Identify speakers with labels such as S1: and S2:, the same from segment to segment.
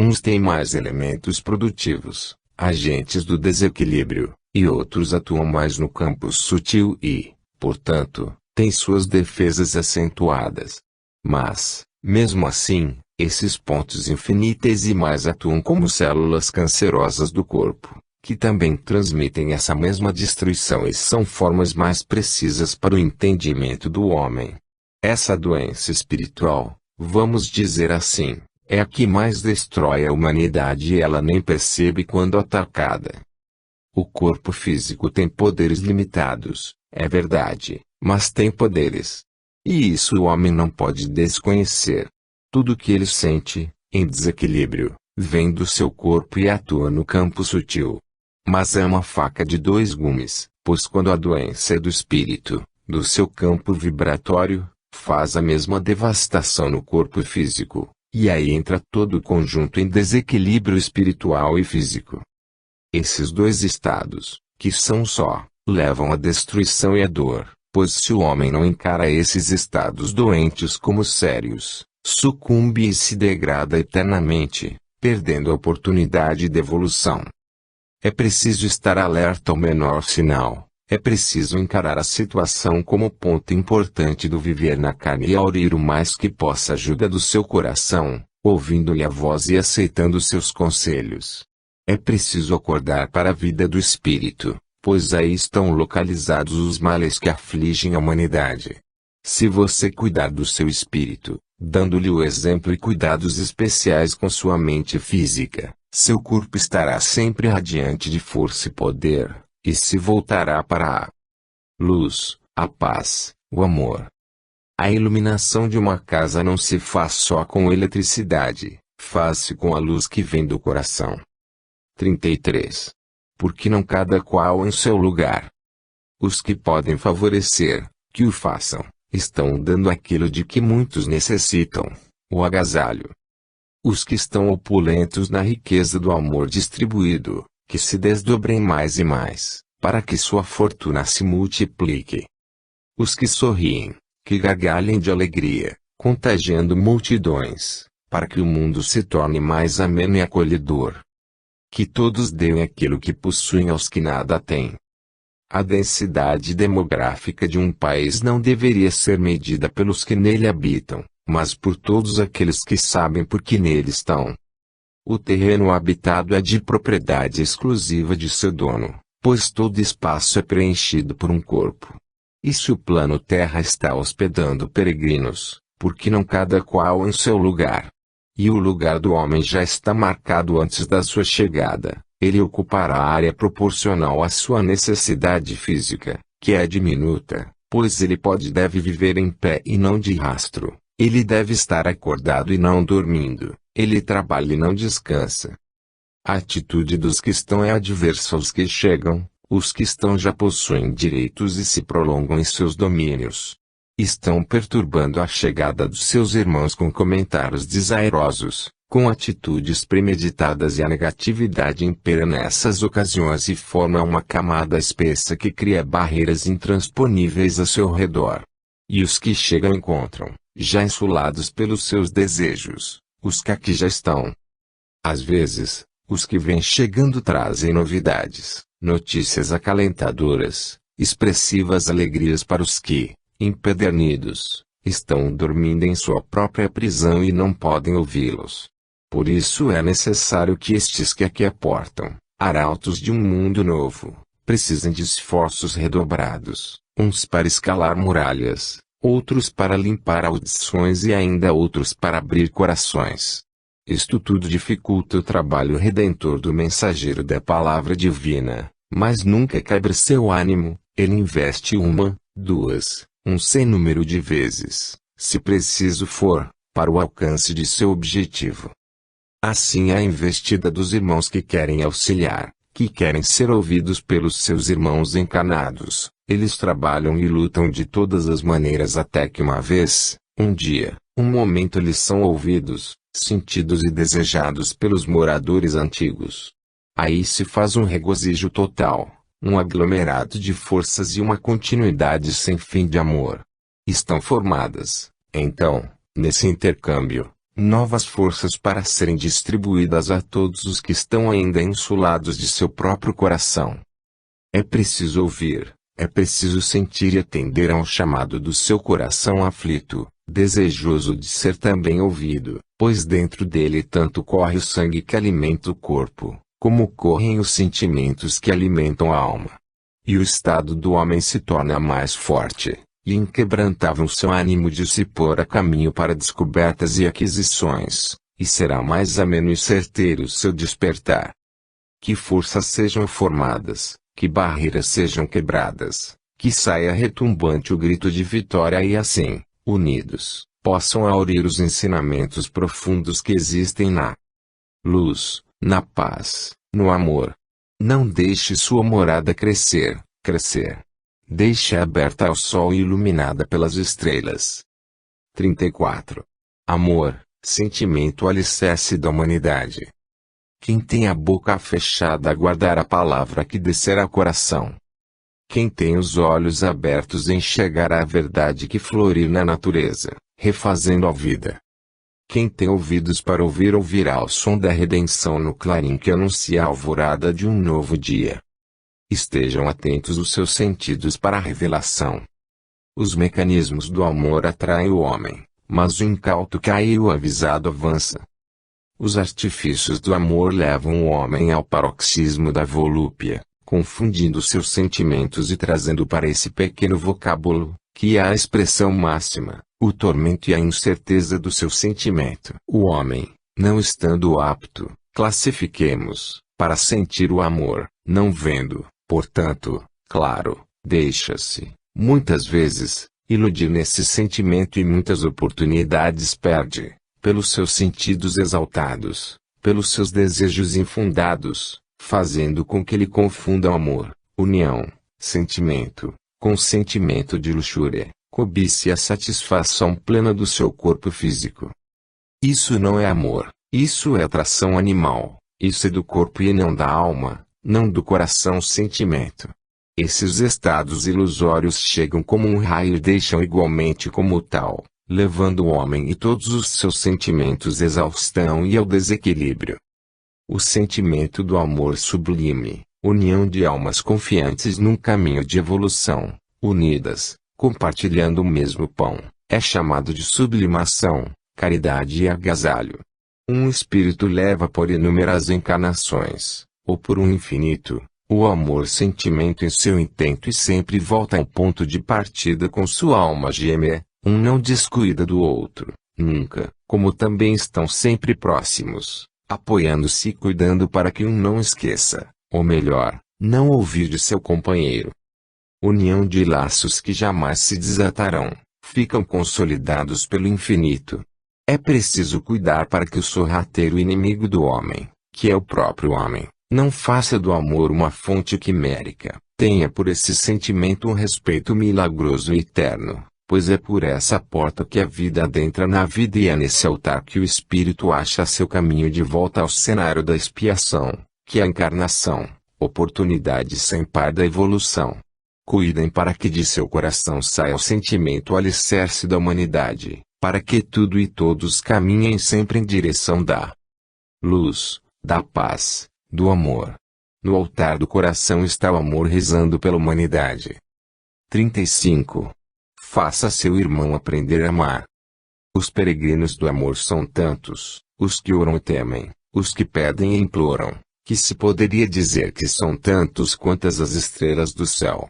S1: Uns têm mais elementos produtivos, agentes do desequilíbrio, e outros atuam mais no campo sutil e, portanto, têm suas defesas acentuadas. Mas, mesmo assim, esses pontos infinitesimais atuam como células cancerosas do corpo, que também transmitem essa mesma destruição e são formas mais precisas para o entendimento do homem. Essa doença espiritual, vamos dizer assim, é a que mais destrói a humanidade e ela nem percebe quando atacada. O corpo físico tem poderes limitados, é verdade, mas tem poderes. E isso o homem não pode desconhecer. Tudo que ele sente, em desequilíbrio, vem do seu corpo e atua no campo sutil. Mas é uma faca de dois gumes, pois quando a doença é do espírito, do seu campo vibratório, faz a mesma devastação no corpo físico, e aí entra todo o conjunto em desequilíbrio espiritual e físico. Esses dois estados, que são só, levam à destruição e à dor, pois se o homem não encara esses estados doentes como sérios, sucumbe e se degrada eternamente, perdendo a oportunidade de evolução. É preciso estar alerta ao menor sinal, é preciso encarar a situação como ponto importante do viver na carne e aurir o mais que possa a ajuda do seu coração, ouvindo-lhe a voz e aceitando seus conselhos. É preciso acordar para a vida do espírito, pois aí estão localizados os males que afligem a humanidade. Se você cuidar do seu espírito, dando-lhe o exemplo e cuidados especiais com sua mente física, seu corpo estará sempre radiante de força e poder, e se voltará para a luz, a paz, o amor. A iluminação de uma casa não se faz só com eletricidade, faz-se com a luz que vem do coração. 33. Por que não cada qual em seu lugar? Os que podem favorecer, que o façam, estão dando aquilo de que muitos necessitam, o agasalho. Os que estão opulentos na riqueza do amor distribuído, que se desdobrem mais e mais, para que sua fortuna se multiplique. Os que sorriem, que gargalhem de alegria, contagiando multidões, para que o mundo se torne mais ameno e acolhedor. Que todos deem aquilo que possuem aos que nada têm. A densidade demográfica de um país não deveria ser medida pelos que nele habitam, mas por todos aqueles que sabem por que nele estão. O terreno habitado é de propriedade exclusiva de seu dono, pois todo espaço é preenchido por um corpo. E se o plano terra está hospedando peregrinos, por que não cada qual em seu lugar? E o lugar do homem já está marcado antes da sua chegada, ele ocupará a área proporcional à sua necessidade física, que é diminuta, pois ele pode e deve viver em pé e não de rastro, ele deve estar acordado e não dormindo, ele trabalha e não descansa. A atitude dos que estão é adversa aos que chegam, os que estão já possuem direitos e se prolongam em seus domínios. Estão perturbando a chegada dos seus irmãos com comentários desairosos, com atitudes premeditadas e a negatividade impera nessas ocasiões e forma uma camada espessa que cria barreiras intransponíveis a seu redor. E os que chegam encontram, já insulados pelos seus desejos, os que aqui já estão. Às vezes, os que vêm chegando trazem novidades, notícias acalentadoras, expressivas alegrias para os que, empedernidos, estão dormindo em sua própria prisão e não podem ouvi-los. Por isso é necessário que estes que aqui aportam, arautos de um mundo novo, precisem de esforços redobrados, uns para escalar muralhas, outros para limpar audições e ainda outros para abrir corações. Isto tudo dificulta o trabalho redentor do mensageiro da palavra divina, mas nunca quebra seu ânimo, ele investe uma, duas, sem número de vezes, se preciso for, para o alcance de seu objetivo. Assim é a investida dos irmãos que querem auxiliar, que querem ser ouvidos pelos seus irmãos encarnados. Eles trabalham e lutam de todas as maneiras até que uma vez, um dia, um momento eles são ouvidos, sentidos e desejados pelos moradores antigos. Aí se faz um regozijo total, um aglomerado de forças e uma continuidade sem fim de amor. Estão formadas, então, nesse intercâmbio, novas forças para serem distribuídas a todos os que estão ainda insulados de seu próprio coração. É preciso ouvir, é preciso sentir e atender ao chamado do seu coração aflito, desejoso de ser também ouvido, pois dentro dele tanto corre o sangue que alimenta o corpo, como correm os sentimentos que alimentam a alma. E o estado do homem se torna mais forte, e inquebrantável seu ânimo de se pôr a caminho para descobertas e aquisições, e será mais ameno e certeiro seu despertar. Que forças sejam formadas, que barreiras sejam quebradas, que saia retumbante o grito de vitória e assim, unidos, possam aurir os ensinamentos profundos que existem na luz, na paz, no amor. Não deixe sua morada crescer. Deixe aberta ao sol e iluminada pelas estrelas. 34. Amor, sentimento alicerce da humanidade. Quem tem a boca fechada a guardar a palavra que descerá ao coração. Quem tem os olhos abertos enxergará a verdade que florir na natureza, refazendo a vida. Quem tem ouvidos para ouvir ouvirá o som da redenção no clarim que anuncia a alvorada de um novo dia. Estejam atentos os seus sentidos para a revelação. Os mecanismos do amor atraem o homem, mas o incauto cai e o avisado avança. Os artifícios do amor levam o homem ao paroxismo da volúpia, confundindo seus sentimentos e trazendo para esse pequeno vocábulo, que é a expressão máxima, o tormento e a incerteza do seu sentimento. O homem, não estando apto, classifiquemos, para sentir o amor, não vendo, portanto, claro, deixa-se, muitas vezes, iludir nesse sentimento e muitas oportunidades perde, pelos seus sentidos exaltados, pelos seus desejos infundados, fazendo com que ele confunda o amor, união, sentimento, com sentimento de luxúria, cobiça e a satisfação plena do seu corpo físico. Isso não é amor, isso é atração animal, isso é do corpo e não da alma, não do coração sentimento. Esses estados ilusórios chegam como um raio e deixam igualmente como tal, levando o homem e todos os seus sentimentos à exaustão e ao desequilíbrio. O sentimento do amor sublime, união de almas confiantes num caminho de evolução, unidas, compartilhando o mesmo pão, é chamado de sublimação, caridade e agasalho. Um espírito leva por inúmeras encarnações, ou por um infinito, o amor-sentimento em seu intento e sempre volta ao ponto de partida com sua alma gêmea, um não descuida do outro, nunca, como também estão sempre próximos, apoiando-se e cuidando para que um não esqueça, ou melhor, não ouvir de seu companheiro. União de laços que jamais se desatarão, ficam consolidados pelo infinito. É preciso cuidar para que o sorrateiro inimigo do homem, que é o próprio homem, não faça do amor uma fonte quimérica, tenha por esse sentimento um respeito milagroso e eterno, pois é por essa porta que a vida adentra na vida e é nesse altar que o espírito acha seu caminho de volta ao cenário da expiação, que é a encarnação, oportunidade sem par da evolução. Cuidem para que de seu coração saia o sentimento alicerce da humanidade, para que tudo e todos caminhem sempre em direção da luz, da paz, do amor. No altar do coração está o amor rezando pela humanidade. 35. Faça seu irmão aprender a amar. Os peregrinos do amor são tantos, os que oram e temem, os que pedem e imploram, que se poderia dizer que são tantos quantas as estrelas do céu.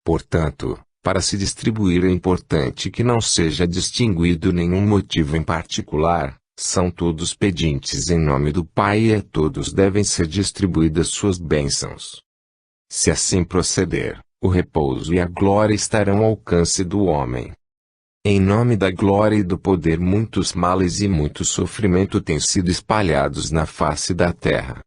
S1: Portanto, para se distribuir é importante que não seja distinguido nenhum motivo em particular, são todos pedintes em nome do Pai e a todos devem ser distribuídas suas bênçãos. Se assim proceder, o repouso e a glória estarão ao alcance do homem. Em nome da glória e do poder muitos males e muito sofrimento têm sido espalhados na face da terra.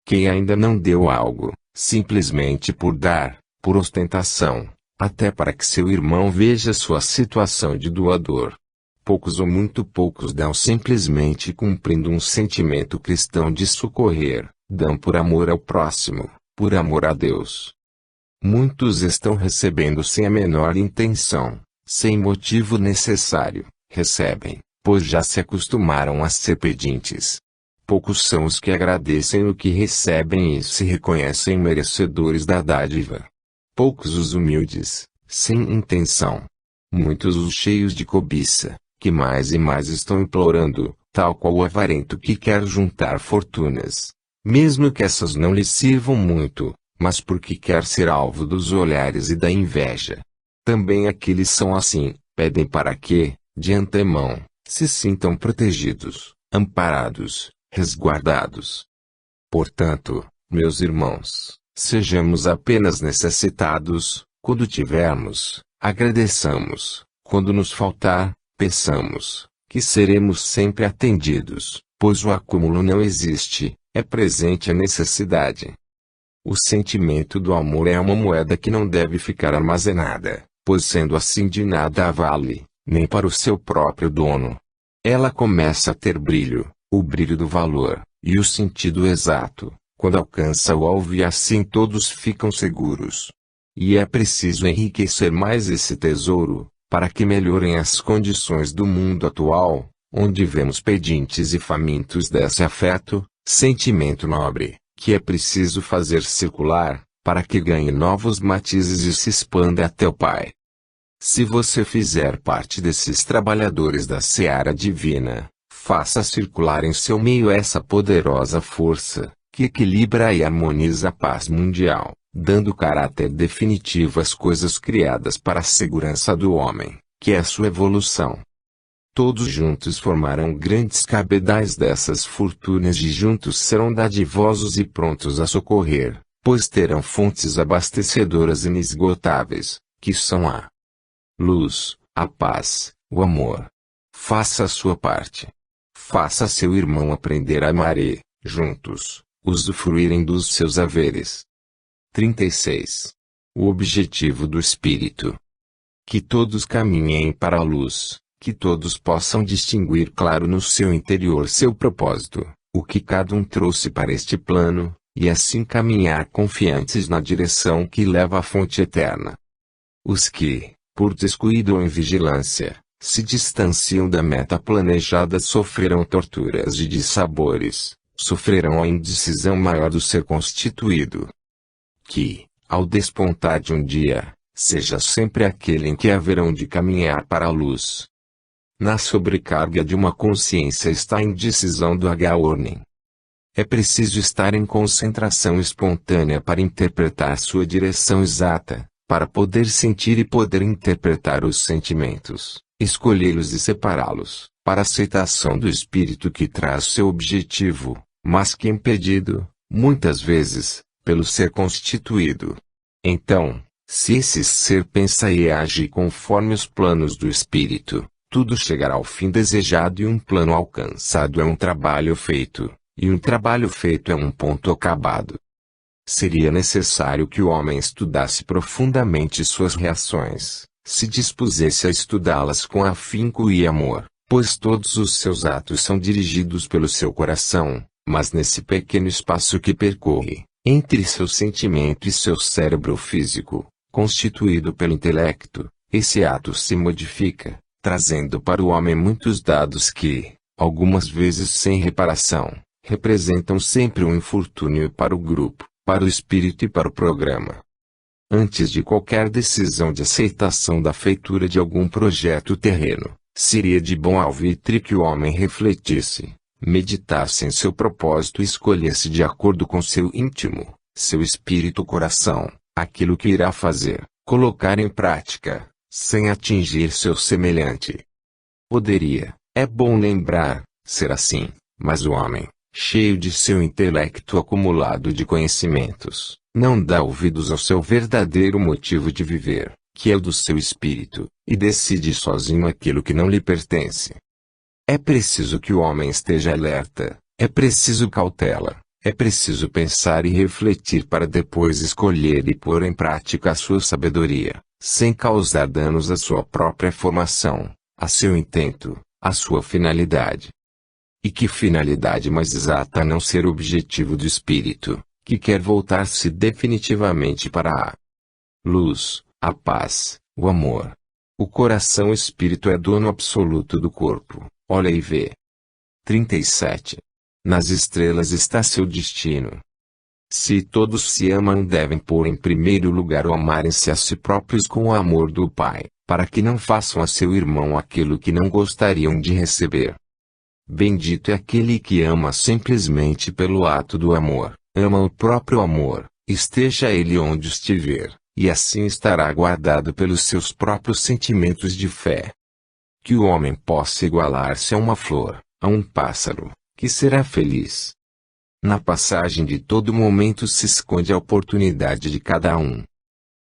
S1: Quem ainda não deu algo, simplesmente por dar, por ostentação, até para que seu irmão veja sua situação de doador. Poucos ou muito poucos dão simplesmente cumprindo um sentimento cristão de socorrer, dão por amor ao próximo, por amor a Deus. Muitos estão recebendo sem a menor intenção, sem motivo necessário, recebem, pois já se acostumaram a ser pedintes. Poucos são os que agradecem o que recebem e se reconhecem merecedores da dádiva. Poucos os humildes, sem intenção. Muitos os cheios de cobiça, que mais e mais estão implorando, tal qual o avarento que quer juntar fortunas. Mesmo que essas não lhe sirvam muito, mas porque quer ser alvo dos olhares e da inveja. Também aqueles são assim, pedem para que, de antemão, se sintam protegidos, amparados, resguardados. Portanto, meus irmãos, sejamos apenas necessitados, quando tivermos, agradeçamos, quando nos faltar, peçamos, que seremos sempre atendidos, pois o acúmulo não existe, é presente a necessidade. O sentimento do amor é uma moeda que não deve ficar armazenada, pois sendo assim de nada vale, nem para o seu próprio dono. Ela começa a ter brilho, o brilho do valor, e o sentido exato, quando alcança o alvo e assim todos ficam seguros. E é preciso enriquecer mais esse tesouro, para que melhorem as condições do mundo atual, onde vemos pedintes e famintos desse afeto, sentimento nobre, que é preciso fazer circular, para que ganhe novos matizes e se expanda até o Pai. Se você fizer parte desses trabalhadores da seara divina, faça circular em seu meio essa poderosa força, que equilibra e harmoniza a paz mundial, dando caráter definitivo às coisas criadas para a segurança do homem, que é a sua evolução. Todos juntos formarão grandes cabedais dessas fortunas e juntos serão dadivosos e prontos a socorrer, pois terão fontes abastecedoras inesgotáveis, que são a luz, a paz, o amor. Faça a sua parte. Faça seu irmão aprender a amar e, juntos, usufruírem dos seus haveres. 36. O objetivo do Espírito. Que todos caminhem para a luz. Que todos possam distinguir claro no seu interior seu propósito, o que cada um trouxe para este plano, e assim caminhar confiantes na direção que leva à fonte eterna. Os que, por descuido ou invigilância, se distanciam da meta planejada sofrerão torturas e dissabores, sofrerão a indecisão maior do ser constituído. Que, ao despontar de um dia, seja sempre aquele em que haverão de caminhar para a luz. Na sobrecarga de uma consciência está a indecisão do H-Ordem. É preciso estar em concentração espontânea para interpretar sua direção exata, para poder sentir e poder interpretar os sentimentos, escolhê-los e separá-los, para a aceitação do espírito que traz seu objetivo, mas que impedido, muitas vezes, pelo ser constituído. Então, se esse ser pensa e age conforme os planos do espírito, tudo chegará ao fim desejado e um plano alcançado é um trabalho feito, e um trabalho feito é um ponto acabado. Seria necessário que o homem estudasse profundamente suas reações, se dispusesse a estudá-las com afinco e amor, pois todos os seus atos são dirigidos pelo seu coração, mas nesse pequeno espaço que percorre, entre seu sentimento e seu cérebro físico, constituído pelo intelecto, esse ato se modifica, trazendo para o homem muitos dados que, algumas vezes sem reparação, representam sempre um infortúnio para o grupo, para o espírito e para o programa. Antes de qualquer decisão de aceitação da feitura de algum projeto terreno, seria de bom alvitre que o homem refletisse, meditasse em seu propósito e escolhesse de acordo com seu íntimo, seu espírito-coração, aquilo que irá fazer, colocar em prática, sem atingir seu semelhante. Poderia, é bom lembrar, ser assim, mas o homem, cheio de seu intelecto acumulado de conhecimentos, não dá ouvidos ao seu verdadeiro motivo de viver, que é o do seu espírito, e decide sozinho aquilo que não lhe pertence. É preciso que o homem esteja alerta, é preciso cautela, é preciso pensar e refletir para depois escolher e pôr em prática a sua sabedoria, sem causar danos à sua própria formação, a seu intento, à sua finalidade. E que finalidade mais exata a não ser o objetivo do espírito, que quer voltar-se definitivamente para a luz, a paz, o amor. O coração-espírito é dono absoluto do corpo, Olha e vê. 37. Nas estrelas está seu destino. Se todos se amam, devem pôr em primeiro lugar o amarem-se a si próprios com o amor do Pai, para que não façam a seu irmão aquilo que não gostariam de receber. Bendito é aquele que ama simplesmente pelo ato do amor, ama o próprio amor, esteja ele onde estiver, e assim estará guardado pelos seus próprios sentimentos de fé. Que o homem possa igualar-se a uma flor, a um pássaro, que será feliz. Na passagem de todo momento se esconde a oportunidade de cada um.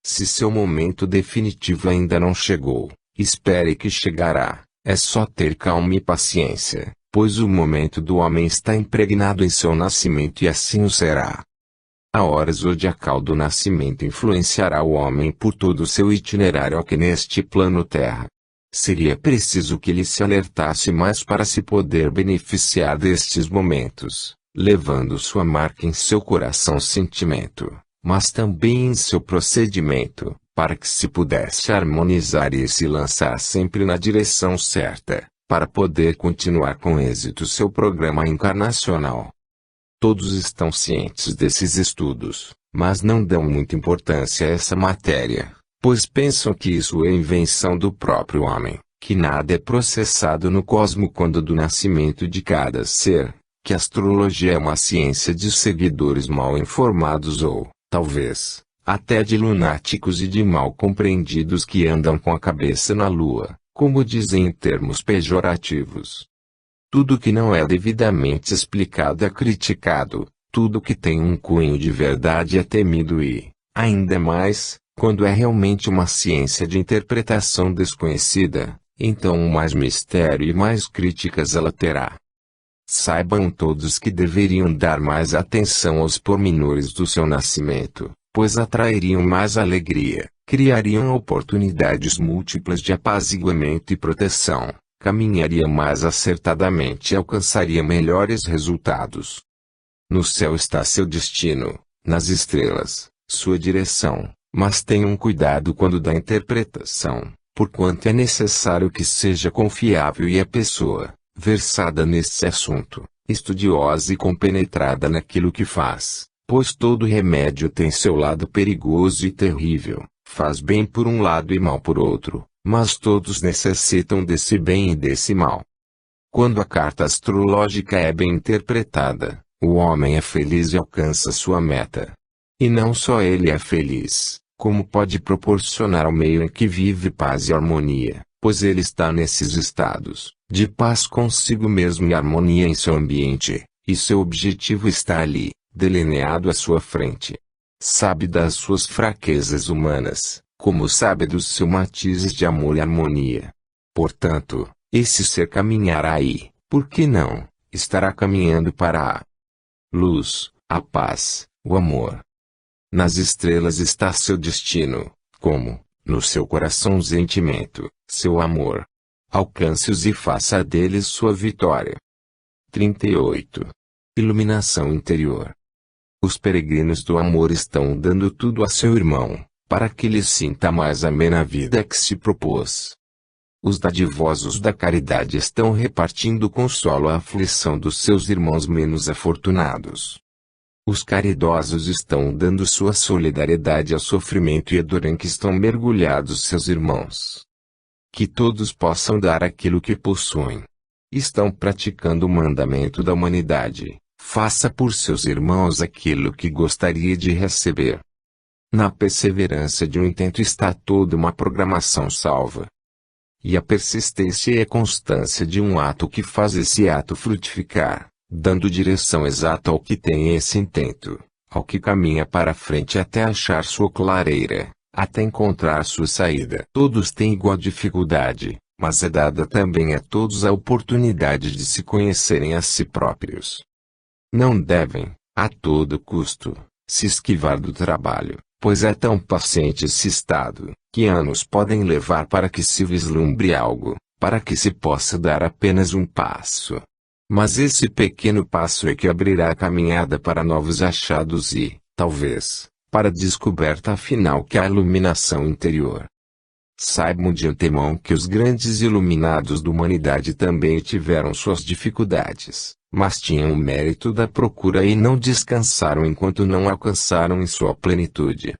S1: Se seu momento definitivo ainda não chegou, espere que chegará, é só ter calma e paciência, pois o momento do homem está impregnado em seu nascimento e assim o será. A hora zodiacal do nascimento influenciará o homem por todo o seu itinerário aqui neste plano Terra. Seria preciso que ele se alertasse mais para se poder beneficiar destes momentos, levando sua marca em seu coração-sentimento, mas também em seu procedimento, para que se pudesse harmonizar e se lançar sempre na direção certa, para poder continuar com êxito seu programa encarnacional. Todos estão cientes desses estudos, mas não dão muita importância a essa matéria, pois pensam que isso é invenção do próprio homem, que nada é processado no cosmo quando do nascimento de cada ser, que a astrologia é uma ciência de seguidores mal informados ou, talvez, até de lunáticos e de mal compreendidos que andam com a cabeça na lua, como dizem em termos pejorativos. Tudo que não é devidamente explicado é criticado, tudo que tem um cunho de verdade é temido e, ainda mais, quando é realmente uma ciência de interpretação desconhecida, então mais mistério e mais críticas ela terá. Saibam todos que deveriam dar mais atenção aos pormenores do seu nascimento, pois atrairiam mais alegria, criariam oportunidades múltiplas de apaziguamento e proteção, caminharia mais acertadamente e alcançaria melhores resultados. No céu está seu destino, nas estrelas, sua direção, mas tenham cuidado quando da interpretação, porquanto é necessário que seja confiável e a pessoa, versada nesse assunto, estudiosa e compenetrada naquilo que faz, pois todo remédio tem seu lado perigoso e terrível, faz bem por um lado e mal por outro, mas todos necessitam desse bem e desse mal. Quando a carta astrológica é bem interpretada, o homem é feliz e alcança sua meta. E não só ele é feliz, como pode proporcionar ao meio em que vive paz e harmonia, pois ele está nesses estados, de paz consigo mesmo e harmonia em seu ambiente, e seu objetivo está ali, delineado à sua frente. Sabe das suas fraquezas humanas, como sabe dos seus matizes de amor e harmonia. Portanto, esse ser caminhará aí, por que não, estará caminhando para a luz, a paz, o amor. Nas estrelas está seu destino, como, no seu coração sentimento, seu amor. Alcance-os e faça deles sua vitória. 38. Iluminação interior. Os peregrinos do amor estão dando tudo a seu irmão, para que ele sinta mais amena a vida que se propôs. Os dadivosos da caridade estão repartindo consolo à aflição dos seus irmãos menos afortunados. Os caridosos estão dando sua solidariedade ao sofrimento e à dor em que estão mergulhados seus irmãos. Que todos possam dar aquilo que possuem. Estão praticando o mandamento da humanidade, faça por seus irmãos aquilo que gostaria de receber. Na perseverança de um intento está toda uma programação salva. E a persistência e a constância de um ato que faz esse ato frutificar, dando direção exata ao que tem esse intento, ao que caminha para frente até achar sua clareira, até encontrar sua saída. Todos têm igual dificuldade, mas é dada também a todos a oportunidade de se conhecerem a si próprios. Não devem, a todo custo, se esquivar do trabalho, pois é tão paciente esse estado, que anos podem levar para que se vislumbre algo, para que se possa dar apenas um passo. Mas esse pequeno passo é que abrirá a caminhada para novos achados e, talvez, para a descoberta final que é a iluminação interior. Saibam de antemão que os grandes iluminados da humanidade também tiveram suas dificuldades, mas tinham o mérito da procura e não descansaram enquanto não alcançaram em sua plenitude.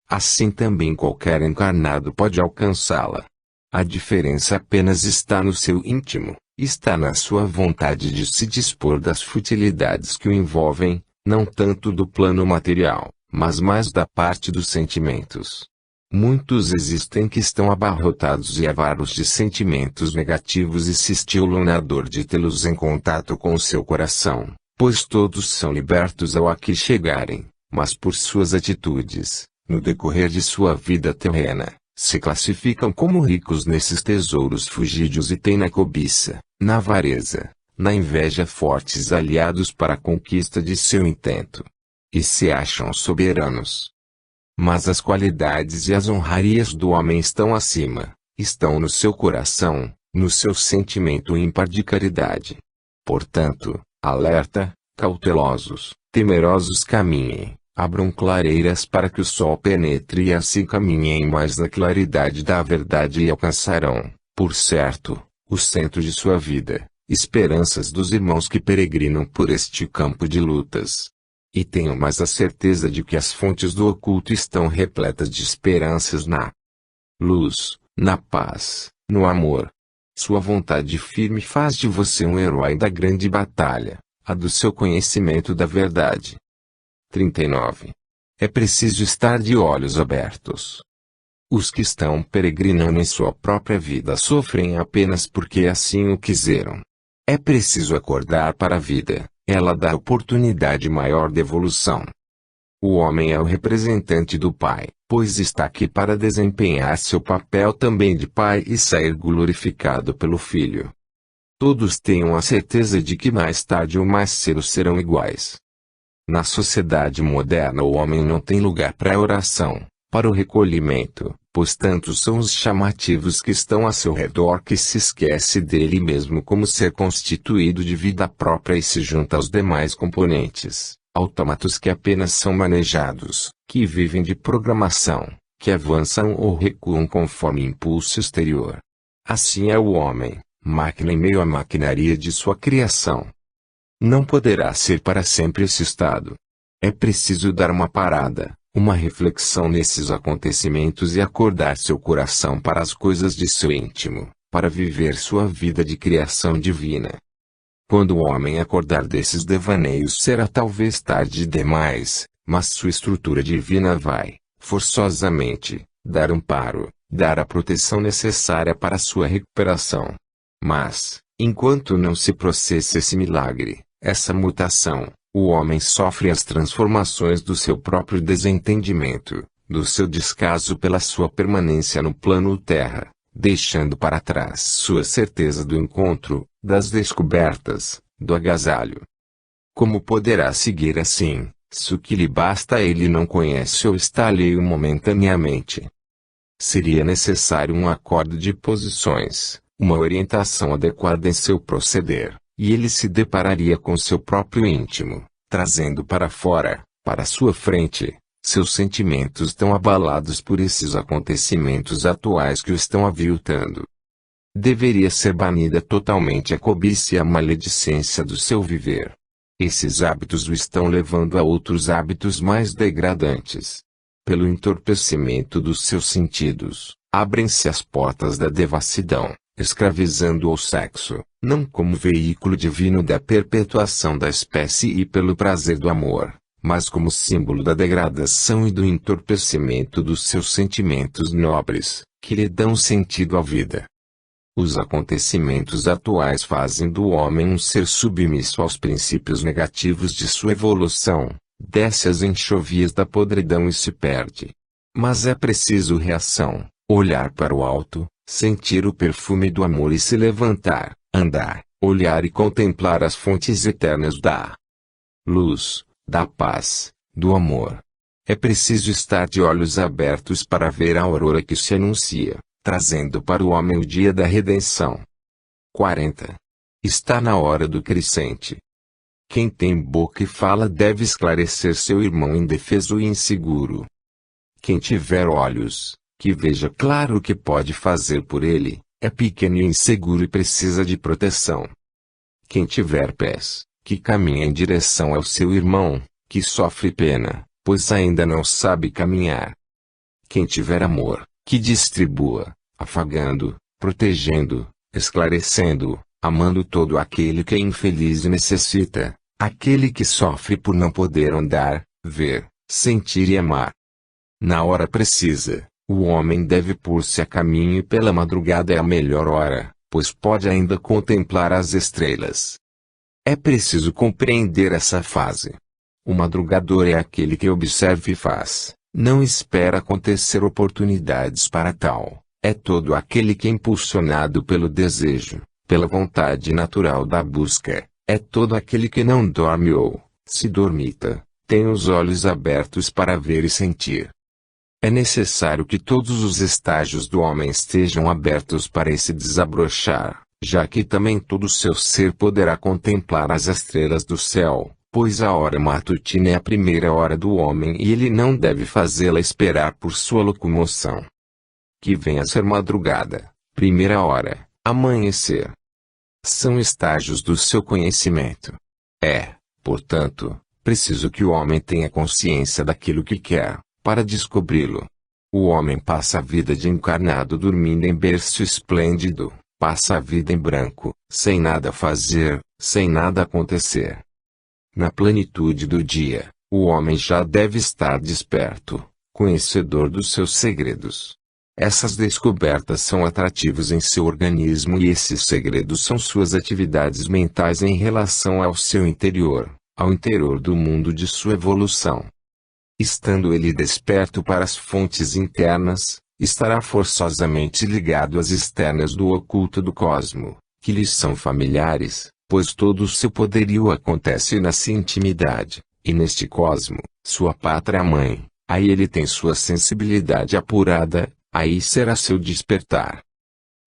S1: Assim também qualquer encarnado pode alcançá-la. A diferença apenas está no seu íntimo, está na sua vontade de se dispor das futilidades que o envolvem, não tanto do plano material, mas mais da parte dos sentimentos. Muitos existem que estão abarrotados e avaros de sentimentos negativos e se estilam na dor de tê-los em contato com o seu coração, pois todos são libertos ao aqui chegarem, mas por suas atitudes, no decorrer de sua vida terrena, se classificam como ricos nesses tesouros fugídios e têm na cobiça, na avareza, na inveja fortes aliados para a conquista de seu intento. E se acham soberanos. Mas as qualidades e as honrarias do homem estão acima, estão no seu coração, no seu sentimento ímpar de caridade. Portanto, alerta, cautelosos, temerosos caminhem, abram clareiras para que o sol penetre e assim caminhem mais na claridade da verdade e alcançarão, por certo, o centro de sua vida, esperanças dos irmãos que peregrinam por este campo de lutas. E tenham mais a certeza de que as fontes do oculto estão repletas de esperanças na luz, na paz, no amor. Sua vontade firme faz de você um herói da grande batalha, a do seu conhecimento da verdade. 39. É preciso estar de olhos abertos. Os que estão peregrinando em sua própria vida sofrem apenas porque assim o quiseram. É preciso acordar para a vida. Ela dá oportunidade maior de evolução. O homem é o representante do Pai, pois está aqui para desempenhar seu papel também de pai e sair glorificado pelo Filho. Todos tenham a certeza de que mais tarde ou mais cedo serão iguais. Na sociedade moderna o homem não tem lugar para a oração, para o recolhimento, pois tantos são os chamativos que estão a seu redor que se esquece dele mesmo como ser constituído de vida própria e se junta aos demais componentes, autômatos que apenas são manejados, que vivem de programação, que avançam ou recuam conforme impulso exterior. Assim é o homem, máquina em meio à maquinaria de sua criação. Não poderá ser para sempre esse estado. É preciso dar uma parada, uma reflexão nesses acontecimentos e acordar seu coração para as coisas de seu íntimo, para viver sua vida de criação divina. Quando o homem acordar desses devaneios será talvez tarde demais, mas sua estrutura divina vai, forçosamente, dar amparo, dar a proteção necessária para sua recuperação. Mas, enquanto não se processe esse milagre, essa mutação, o homem sofre as transformações do seu próprio desentendimento, do seu descaso pela sua permanência no plano terra, deixando para trás sua certeza do encontro, das descobertas, do agasalho. Como poderá seguir assim, se o que lhe basta ele não conhece ou está alheio momentaneamente? Seria necessário um acordo de posições, uma orientação adequada em seu proceder. E ele se depararia com seu próprio íntimo, trazendo para fora, para sua frente, seus sentimentos tão abalados por esses acontecimentos atuais que o estão aviltando. Deveria ser banida totalmente a cobiça e a maledicência do seu viver. Esses hábitos o estão levando a outros hábitos mais degradantes. Pelo entorpecimento dos seus sentidos, abrem-se as portas da devassidão, escravizando o sexo, não como veículo divino da perpetuação da espécie e pelo prazer do amor, mas como símbolo da degradação e do entorpecimento dos seus sentimentos nobres, que lhe dão sentido à vida. Os acontecimentos atuais fazem do homem um ser submisso aos princípios negativos de sua evolução, desce as enxovias da podridão e se perde. Mas é preciso reação, olhar para o alto, sentir o perfume do amor e se levantar, andar, olhar e contemplar as fontes eternas da luz, da paz, do amor. É preciso estar de olhos abertos para ver a aurora que se anuncia, trazendo para o homem o dia da redenção. 40. Está na hora do crescente. Quem tem boca e fala deve esclarecer seu irmão indefeso e inseguro. Quem tiver olhos, Que veja claro o que pode fazer por ele, é pequeno e inseguro e precisa de proteção. Quem tiver pés, que caminhe em direção ao seu irmão, que sofre pena, pois ainda não sabe caminhar. Quem tiver amor, que distribua, afagando, protegendo, esclarecendo, amando todo aquele que é infeliz e necessita, aquele que sofre por não poder andar, ver, sentir e amar. Na hora precisa, o homem deve pôr-se a caminho e pela madrugada é a melhor hora, pois pode ainda contemplar as estrelas. É preciso compreender essa fase. O madrugador é aquele que observa e faz, não espera acontecer oportunidades para tal, é todo aquele que é impulsionado pelo desejo, pela vontade natural da busca, é todo aquele que não dorme ou, se dormita, tem os olhos abertos para ver e sentir. É necessário que todos os estágios do homem estejam abertos para esse desabrochar, já que também todo o seu ser poderá contemplar as estrelas do céu, pois a hora matutina é a primeira hora do homem e ele não deve fazê-la esperar por sua locomoção. Que venha a ser madrugada, primeira hora, amanhecer. São estágios do seu conhecimento. É, portanto, preciso que o homem tenha consciência daquilo que quer, para descobri-lo. O homem passa a vida de encarnado dormindo em berço esplêndido, passa a vida em branco, sem nada fazer, sem nada acontecer. Na plenitude do dia, o homem já deve estar desperto, conhecedor dos seus segredos. Essas descobertas são atrativos em seu organismo e esses segredos são suas atividades mentais em relação ao seu interior, ao interior do mundo de sua evolução. Estando ele desperto para as fontes internas, estará forçosamente ligado às externas do oculto do cosmo, que lhes são familiares, pois todo o seu poderio acontece nessa intimidade, e neste cosmo, sua pátria-mãe, aí ele tem sua sensibilidade apurada, aí será seu despertar.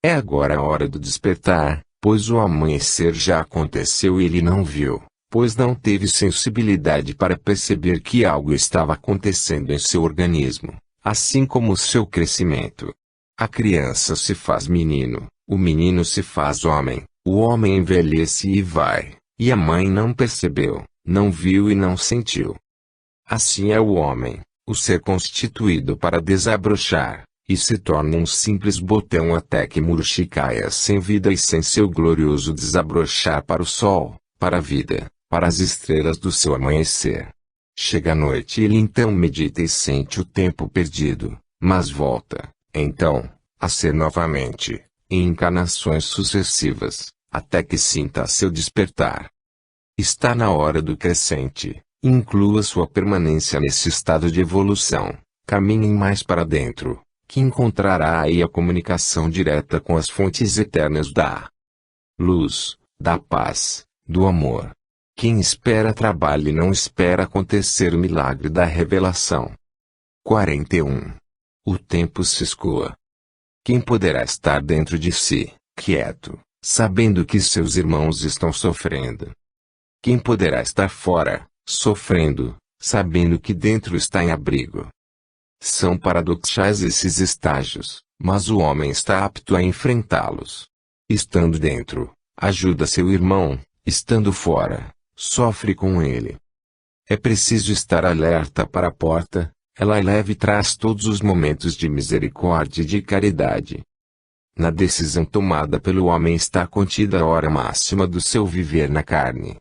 S1: É agora a hora do despertar, pois o amanhecer já aconteceu e ele não viu, pois não teve sensibilidade para perceber que algo estava acontecendo em seu organismo, assim como o seu crescimento. A criança se faz menino, o menino se faz homem, o homem envelhece e vai, e a mãe não percebeu, não viu e não sentiu. Assim é o homem, o ser constituído para desabrochar, e se torna um simples botão até que murche e caia sem vida e sem seu glorioso desabrochar para o sol, para a vida, para as estrelas do seu amanhecer. Chega a noite e ele então medita e sente o tempo perdido, mas volta, então, a ser novamente, em encarnações sucessivas, até que sinta seu despertar. Está na hora do crescente, inclua sua permanência nesse estado de evolução, caminhem mais para dentro, que encontrará aí a comunicação direta com as fontes eternas da luz, da paz, do amor. Quem espera trabalha e não espera acontecer o milagre da revelação. 41. O tempo se escoa. Quem poderá estar dentro de si, quieto, sabendo que seus irmãos estão sofrendo? Quem poderá estar fora, sofrendo, sabendo que dentro está em abrigo? São paradoxais esses estágios, mas o homem está apto a enfrentá-los. Estando dentro, ajuda seu irmão, estando fora, sofre com ele. É preciso estar alerta para a porta, ela leva e traz todos os momentos de misericórdia e de caridade. Na decisão tomada pelo homem está contida a hora máxima do seu viver na carne.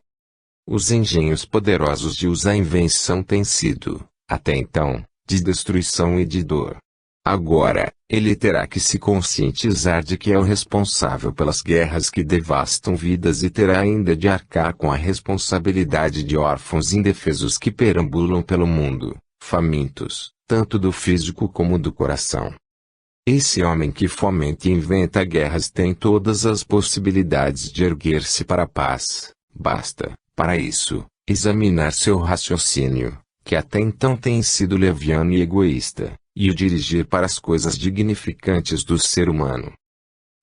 S1: Os engenhos poderosos de usar a invenção têm sido, até então, de destruição e de dor. Agora, ele terá que se conscientizar de que é o responsável pelas guerras que devastam vidas e terá ainda de arcar com a responsabilidade de órfãos indefesos que perambulam pelo mundo, famintos, tanto do físico como do coração. Esse homem que fomenta e inventa guerras tem todas as possibilidades de erguer-se para a paz. Basta, para isso, examinar seu raciocínio, que até então tem sido leviano e egoísta, e o dirigir para as coisas dignificantes do ser humano.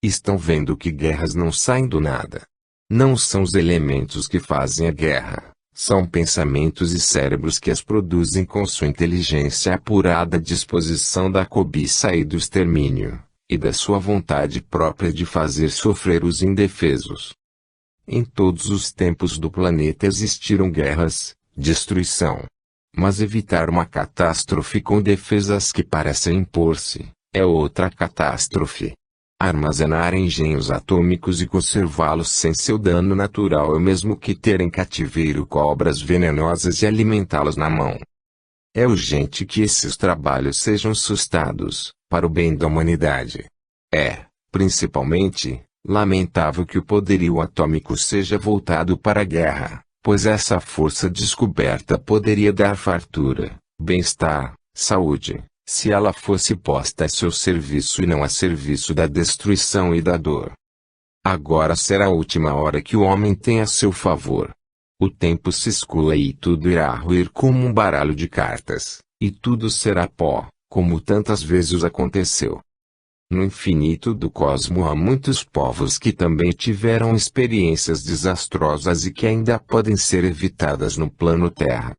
S1: Estão vendo que guerras não saem do nada. Não são os elementos que fazem a guerra, São pensamentos e cérebros que as produzem com sua inteligência apurada, disposição da cobiça e do extermínio, e da sua vontade própria de fazer sofrer os indefesos. Em todos os tempos do planeta existiram guerras, destruição. Mas evitar uma catástrofe com defesas que parecem impor-se, é outra catástrofe. Armazenar engenhos atômicos e conservá-los sem seu dano natural é o mesmo que ter em cativeiro cobras venenosas e alimentá-las na mão. É urgente que esses trabalhos sejam sustados, para o bem da humanidade. É, principalmente, lamentável que o poderio atômico seja voltado para a guerra, pois essa força descoberta poderia dar fartura, bem-estar, saúde, se ela fosse posta a seu serviço e não a serviço da destruição e da dor. Agora será a última hora que o homem tem a seu favor. O tempo se escula e tudo irá ruir como um baralho de cartas, e tudo será pó, como tantas vezes aconteceu. No infinito do cosmo há muitos povos que também tiveram experiências desastrosas e que ainda podem ser evitadas no plano Terra.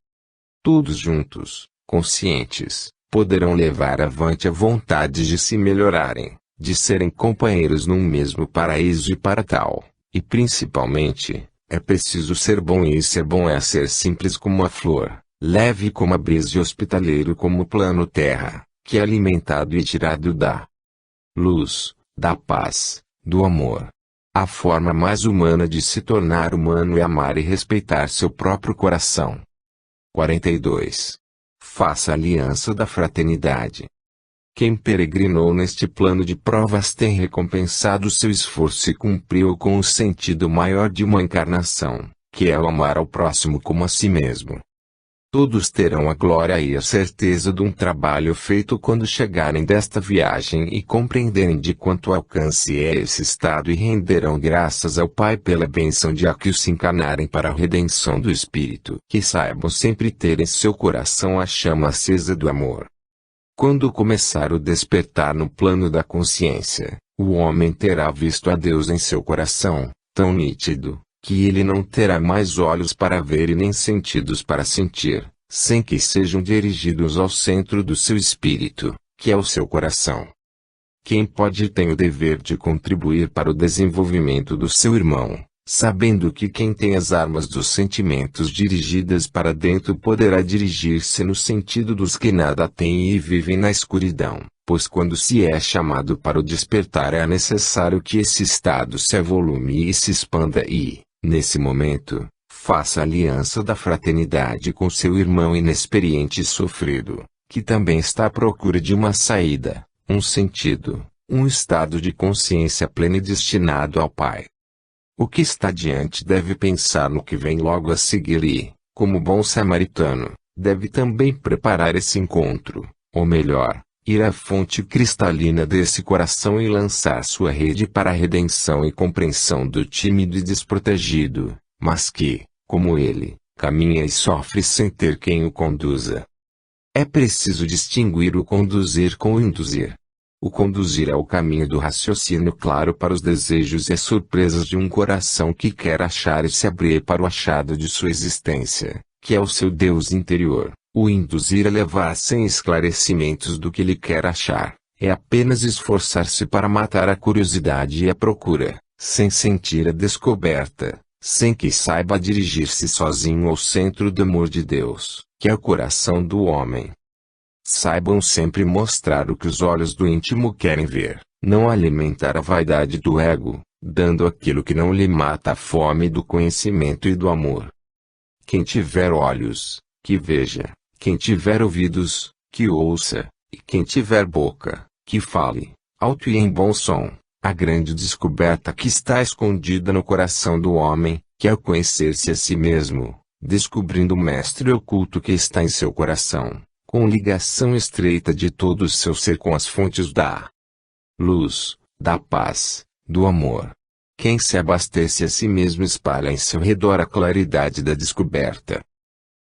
S1: Todos juntos, conscientes, poderão levar avante a vontade de se melhorarem, de serem companheiros num mesmo paraíso e para tal, e principalmente, é preciso ser bom e ser bom é ser simples como a flor, leve como a brisa e hospitaleiro como o plano Terra, que é alimentado e tirado da luz, da paz, do amor. A forma mais humana de se tornar humano é amar e respeitar seu próprio coração. 42. Faça a aliança da fraternidade. Quem peregrinou neste plano de provas tem recompensado seu esforço e cumpriu com o sentido maior de uma encarnação, que é o amar ao próximo como a si mesmo. Todos terão a glória e a certeza de um trabalho feito quando chegarem desta viagem e compreenderem de quanto alcance é esse estado e renderão graças ao Pai pela bênção de aqui se encarnarem para a redenção do espírito. Que saibam sempre ter em seu coração a chama acesa do amor. Quando começar o despertar no plano da consciência, o homem terá visto a Deus em seu coração, tão nítido, que ele não terá mais olhos para ver e nem sentidos para sentir, sem que sejam dirigidos ao centro do seu espírito, que é o seu coração. Quem pode e tem o dever de contribuir para o desenvolvimento do seu irmão, sabendo que quem tem as armas dos sentimentos dirigidas para dentro poderá dirigir-se no sentido dos que nada têm e vivem na escuridão. Pois quando se é chamado para o despertar é necessário que esse estado se avolume e se expanda e, nesse momento, faça aliança da fraternidade com seu irmão inexperiente e sofrido, que também está à procura de uma saída, um sentido, um estado de consciência plena e destinado ao Pai. O que está diante deve pensar no que vem logo a seguir e, como bom samaritano, deve também preparar esse encontro, ou melhor, ir à fonte cristalina desse coração e lançar sua rede para a redenção e compreensão do tímido e desprotegido, mas que, como ele, caminha e sofre sem ter quem o conduza. É preciso distinguir o conduzir com o induzir. O conduzir é o caminho do raciocínio claro para os desejos e as surpresas de um coração que quer achar e se abrir para o achado de sua existência, que é o seu Deus interior. O induzir é levar sem esclarecimentos do que ele quer achar, é apenas esforçar-se para matar a curiosidade e a procura, sem sentir a descoberta, sem que saiba dirigir-se sozinho ao centro do amor de Deus, que é o coração do homem. Saibam sempre mostrar o que os olhos do íntimo querem ver, não alimentar a vaidade do ego, dando aquilo que não lhe mata a fome do conhecimento e do amor. Quem tiver olhos, que veja. Quem tiver ouvidos, que ouça, e quem tiver boca, que fale, alto e em bom som, a grande descoberta que está escondida no coração do homem, que é o conhecer-se a si mesmo, descobrindo o mestre oculto que está em seu coração, com ligação estreita de todo o seu ser com as fontes da luz, da paz, do amor. Quem se abastece a si mesmo espalha em seu redor a claridade da descoberta.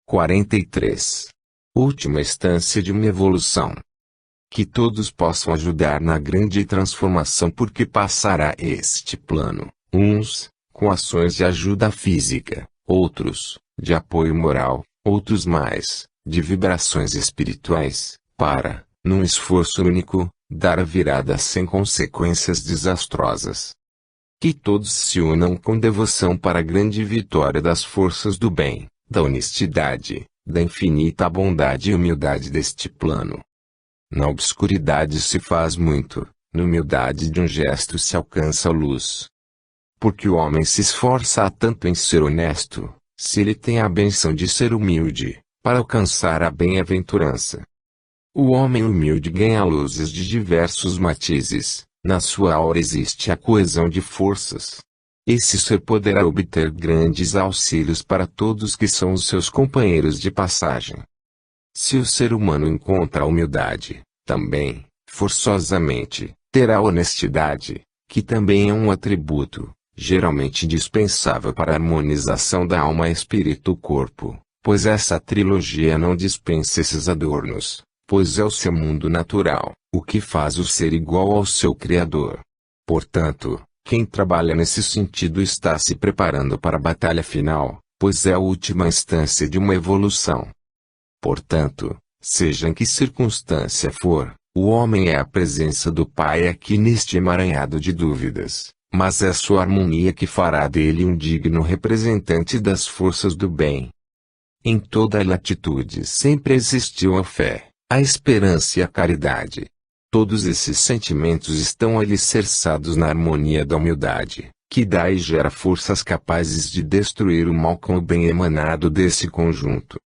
S1: 43. Última instância de uma evolução. Que todos possam ajudar na grande transformação porque passará este plano, uns, com ações de ajuda física, outros, de apoio moral, outros mais, de vibrações espirituais, para, num esforço único, dar a virada sem consequências desastrosas. Que todos se unam com devoção para a grande vitória das forças do bem, da honestidade, da infinita bondade e humildade deste plano. Na obscuridade se faz muito, na humildade de um gesto se alcança a luz. Porque o homem se esforça tanto em ser honesto, se ele tem a benção de ser humilde, para alcançar a bem-aventurança. O homem humilde ganha luzes de diversos matizes, na sua aura existe a coesão de forças. Esse ser poderá obter grandes auxílios para todos que são os seus companheiros de passagem. Se o ser humano encontra a humildade, também, forçosamente, terá a honestidade, que também é um atributo, geralmente indispensável para a harmonização da alma espírito-corpo, pois essa trilogia não dispensa esses adornos, pois é o seu mundo natural, o que faz o ser igual ao seu Criador. Portanto, quem trabalha nesse sentido está se preparando para a batalha final, pois é a última instância de uma evolução. Portanto, seja em que circunstância for, o homem é a presença do Pai aqui neste emaranhado de dúvidas, mas é sua harmonia que fará dele um digno representante das forças do bem. Em toda a latitude sempre existiu a fé, a esperança e a caridade. Todos esses sentimentos estão alicerçados na harmonia da humildade, que dá e gera forças capazes de destruir o mal com o bem emanado desse conjunto.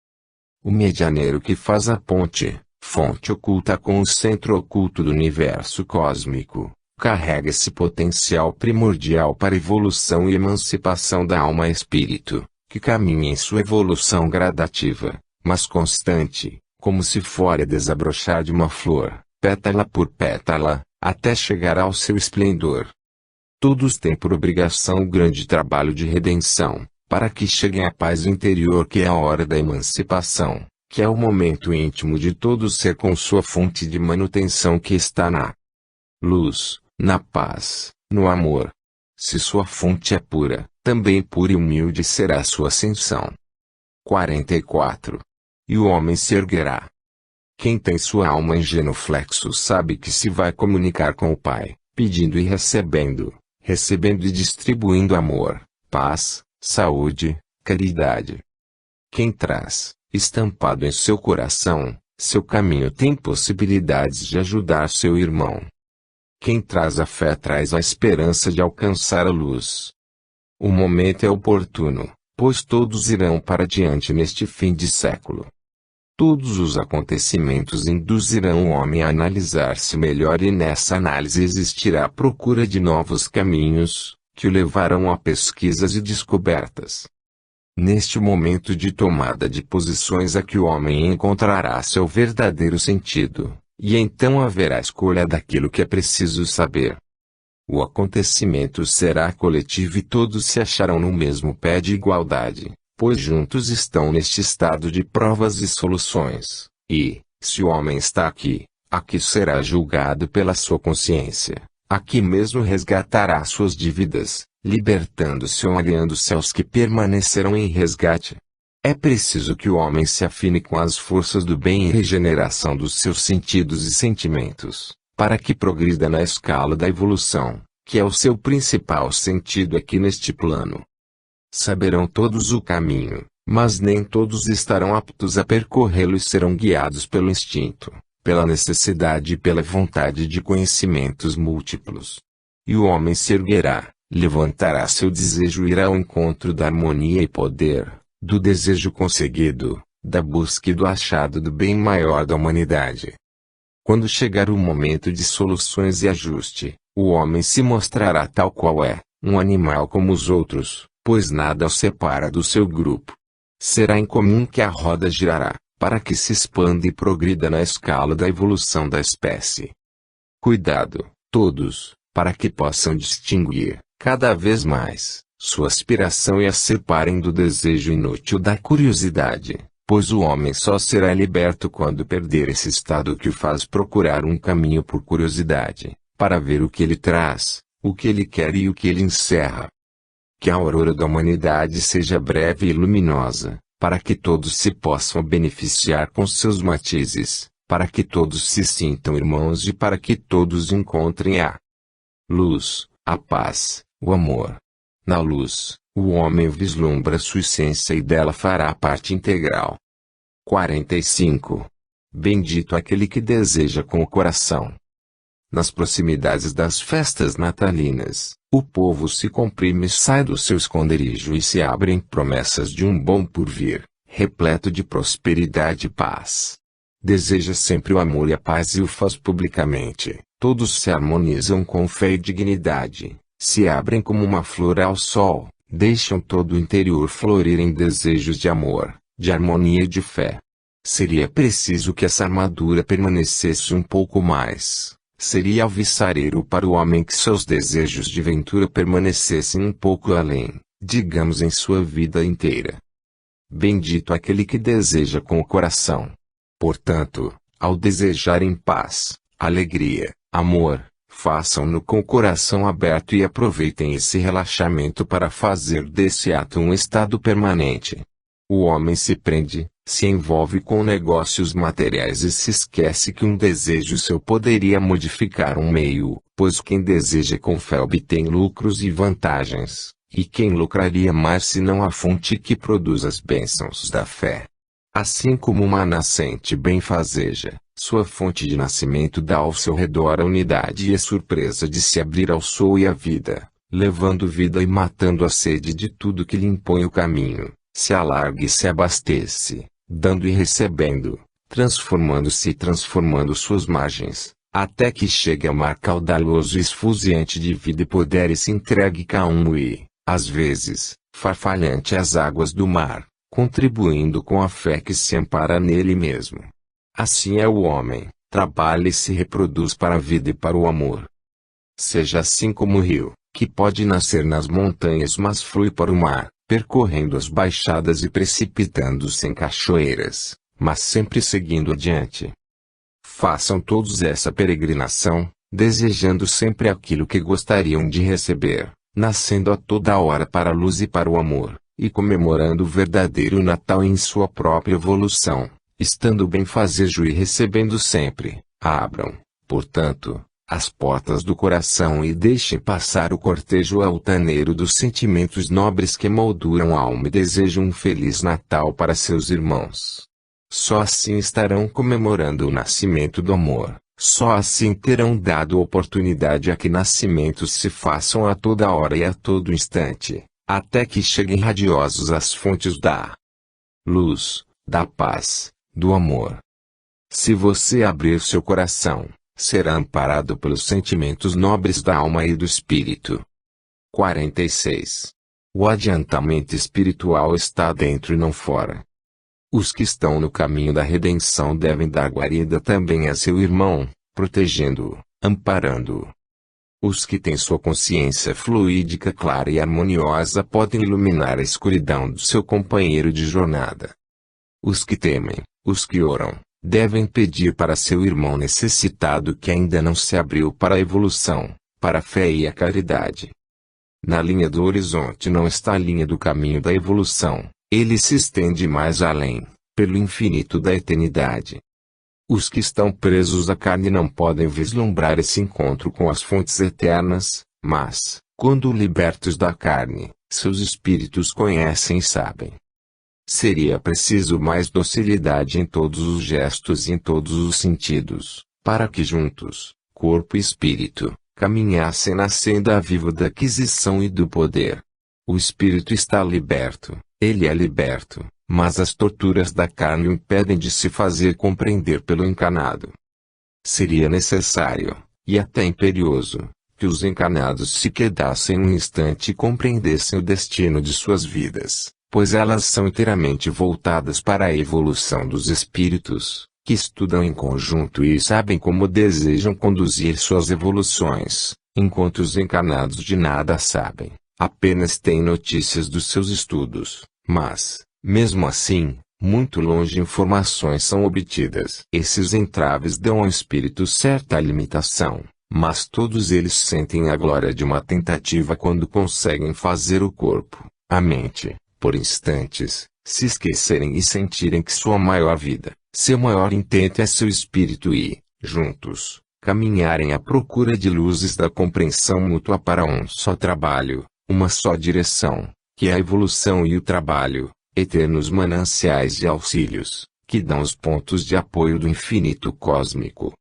S1: O medianeiro que faz a ponte, fonte oculta com o centro oculto do universo cósmico, carrega esse potencial primordial para evolução e emancipação da alma-espírito, que caminha em sua evolução gradativa, mas constante, como se fora a desabrochar de uma flor, pétala por pétala, até chegar ao seu esplendor. Todos têm por obrigação o grande trabalho de redenção, para que cheguem à paz interior que é a hora da emancipação, que é o momento íntimo de todo ser com sua fonte de manutenção que está na luz, na paz, no amor. Se sua fonte é pura, também pura e humilde será a sua ascensão. 44. E o homem se erguerá. Quem tem sua alma em genuflexo sabe que se vai comunicar com o Pai, pedindo e recebendo, recebendo e distribuindo amor, paz, saúde, caridade. Quem traz, estampado em seu coração, seu caminho tem possibilidades de ajudar seu irmão. Quem traz a fé traz a esperança de alcançar a luz. O momento é oportuno, pois todos irão para diante neste fim de século. Todos os acontecimentos induzirão o homem a analisar-se melhor e nessa análise existirá a procura de novos caminhos, que o levarão a pesquisas e descobertas. Neste momento de tomada de posições é que o homem encontrará seu verdadeiro sentido, e então haverá escolha daquilo que é preciso saber. O acontecimento será coletivo e todos se acharão no mesmo pé de igualdade, pois juntos estão neste estado de provas e soluções, e, se o homem está aqui, aqui será julgado pela sua consciência, aqui mesmo resgatará suas dívidas, libertando-se ou aliando-se aos que permanecerão em resgate. É preciso que o homem se afine com as forças do bem e regeneração dos seus sentidos e sentimentos, para que progrida na escala da evolução, que é o seu principal sentido aqui neste plano. Saberão todos o caminho, mas nem todos estarão aptos a percorrê-lo e serão guiados pelo instinto, pela necessidade e pela vontade de conhecimentos múltiplos. E o homem se erguerá, levantará seu desejo e irá ao encontro da harmonia e poder, do desejo conseguido, da busca e do achado do bem maior da humanidade. Quando chegar o momento de soluções e ajuste, o homem se mostrará tal qual é, um animal como os outros, pois nada o separa do seu grupo. Será incomum que a roda girará, para que se expanda e progrida na escala da evolução da espécie. Cuidado, todos, para que possam distinguir, cada vez mais, sua aspiração e a separem do desejo inútil da curiosidade, pois o homem só será liberto quando perder esse estado que o faz procurar um caminho por curiosidade, para ver o que ele traz, o que ele quer e o que ele encerra. que a aurora da humanidade seja breve e luminosa, para que todos se possam beneficiar com seus matizes, para que todos se sintam irmãos e para que todos encontrem a luz, a paz, o amor. Na luz, o homem vislumbra sua essência e dela fará parte integral. 45. Bendito aquele que deseja com o coração. Nas proximidades das festas natalinas, o povo se comprime e sai do seu esconderijo e se abrem promessas de um bom porvir, repleto de prosperidade e paz. Deseja sempre o amor e a paz e o faz publicamente. Todos se harmonizam com fé e dignidade, se abrem como uma flor ao sol, deixam todo o interior florir em desejos de amor, de harmonia e de fé. Seria preciso que essa armadura permanecesse um pouco mais. Seria alvissareiro para o homem que seus desejos de ventura permanecessem um pouco além, digamos em sua vida inteira. Bendito aquele que deseja com o coração. Portanto, ao desejarem paz, alegria, amor, façam-no com o coração aberto e aproveitem esse relaxamento para fazer desse ato um estado permanente. O homem se prende, se envolve com negócios materiais e se esquece que um desejo seu poderia modificar um meio, pois quem deseja com fé obtém lucros e vantagens, e quem lucraria mais senão a fonte que produz as bênçãos da fé. Assim como uma nascente benfazeja, sua fonte de nascimento dá ao seu redor a unidade e a surpresa de se abrir ao sol e à vida, levando vida e matando a sede de tudo que lhe impõe o caminho, se alarga e se abastece, dando e recebendo, transformando-se e transformando suas margens, até que chegue ao mar caudaloso e esfuziante de vida e poder e se entregue calmo e, às vezes, farfalhante às águas do mar, contribuindo com a fé que se ampara nele mesmo. Assim é o homem, trabalha e se reproduz para a vida e para o amor. Seja assim como o rio, que pode nascer nas montanhas mas flui para o mar, percorrendo as baixadas e precipitando-se em cachoeiras, mas sempre seguindo adiante. Façam todos essa peregrinação, desejando sempre aquilo que gostariam de receber, nascendo a toda hora para a luz e para o amor, e comemorando o verdadeiro Natal em sua própria evolução, estando benfazejo e recebendo sempre. Abram, portanto, as portas do coração e deixem passar o cortejo altaneiro dos sentimentos nobres que molduram a alma e desejam um Feliz Natal para seus irmãos. Só assim estarão comemorando o nascimento do amor, só assim terão dado oportunidade a que nascimentos se façam a toda hora e a todo instante, até que cheguem radiosos às fontes da luz, da paz, do amor. Se você abrir seu coração, será amparado pelos sentimentos nobres da alma e do espírito. 46. O adiantamento espiritual está dentro e não fora. Os que estão no caminho da redenção devem dar guarida também a seu irmão, protegendo-o, amparando-o. Os que têm sua consciência fluídica clara e harmoniosa podem iluminar a escuridão do seu companheiro de jornada. Os que temem, os que oram, devem pedir para seu irmão necessitado que ainda não se abriu para a evolução, para a fé e a caridade. Na linha do horizonte não está a linha do caminho da evolução, ele se estende mais além, pelo infinito da eternidade. Os que estão presos à carne não podem vislumbrar esse encontro com as fontes eternas, mas, quando libertos da carne, seus espíritos conhecem e sabem. Seria preciso mais docilidade em todos os gestos e em todos os sentidos, para que juntos, corpo e espírito, caminhassem na senda viva da aquisição e do poder. O espírito está liberto, ele é liberto, mas as torturas da carne o impedem de se fazer compreender pelo encarnado. Seria necessário, e até imperioso, que os encarnados se quedassem um instante e compreendessem o destino de suas vidas, pois elas são inteiramente voltadas para a evolução dos espíritos, que estudam em conjunto e sabem como desejam conduzir suas evoluções, enquanto os encarnados de nada sabem, apenas têm notícias dos seus estudos, mas, mesmo assim, muito longe informações são obtidas. Esses entraves dão ao espírito certa limitação, Mas todos eles sentem a glória de uma tentativa quando conseguem fazer o corpo, a mente, por instantes, se esquecerem e sentirem que sua maior vida, seu maior intento é seu espírito e, juntos, caminharem à procura de luzes da compreensão mútua para um só trabalho, uma só direção, que é a evolução e o trabalho, eternos mananciais de auxílios, que dão os pontos de apoio do infinito cósmico.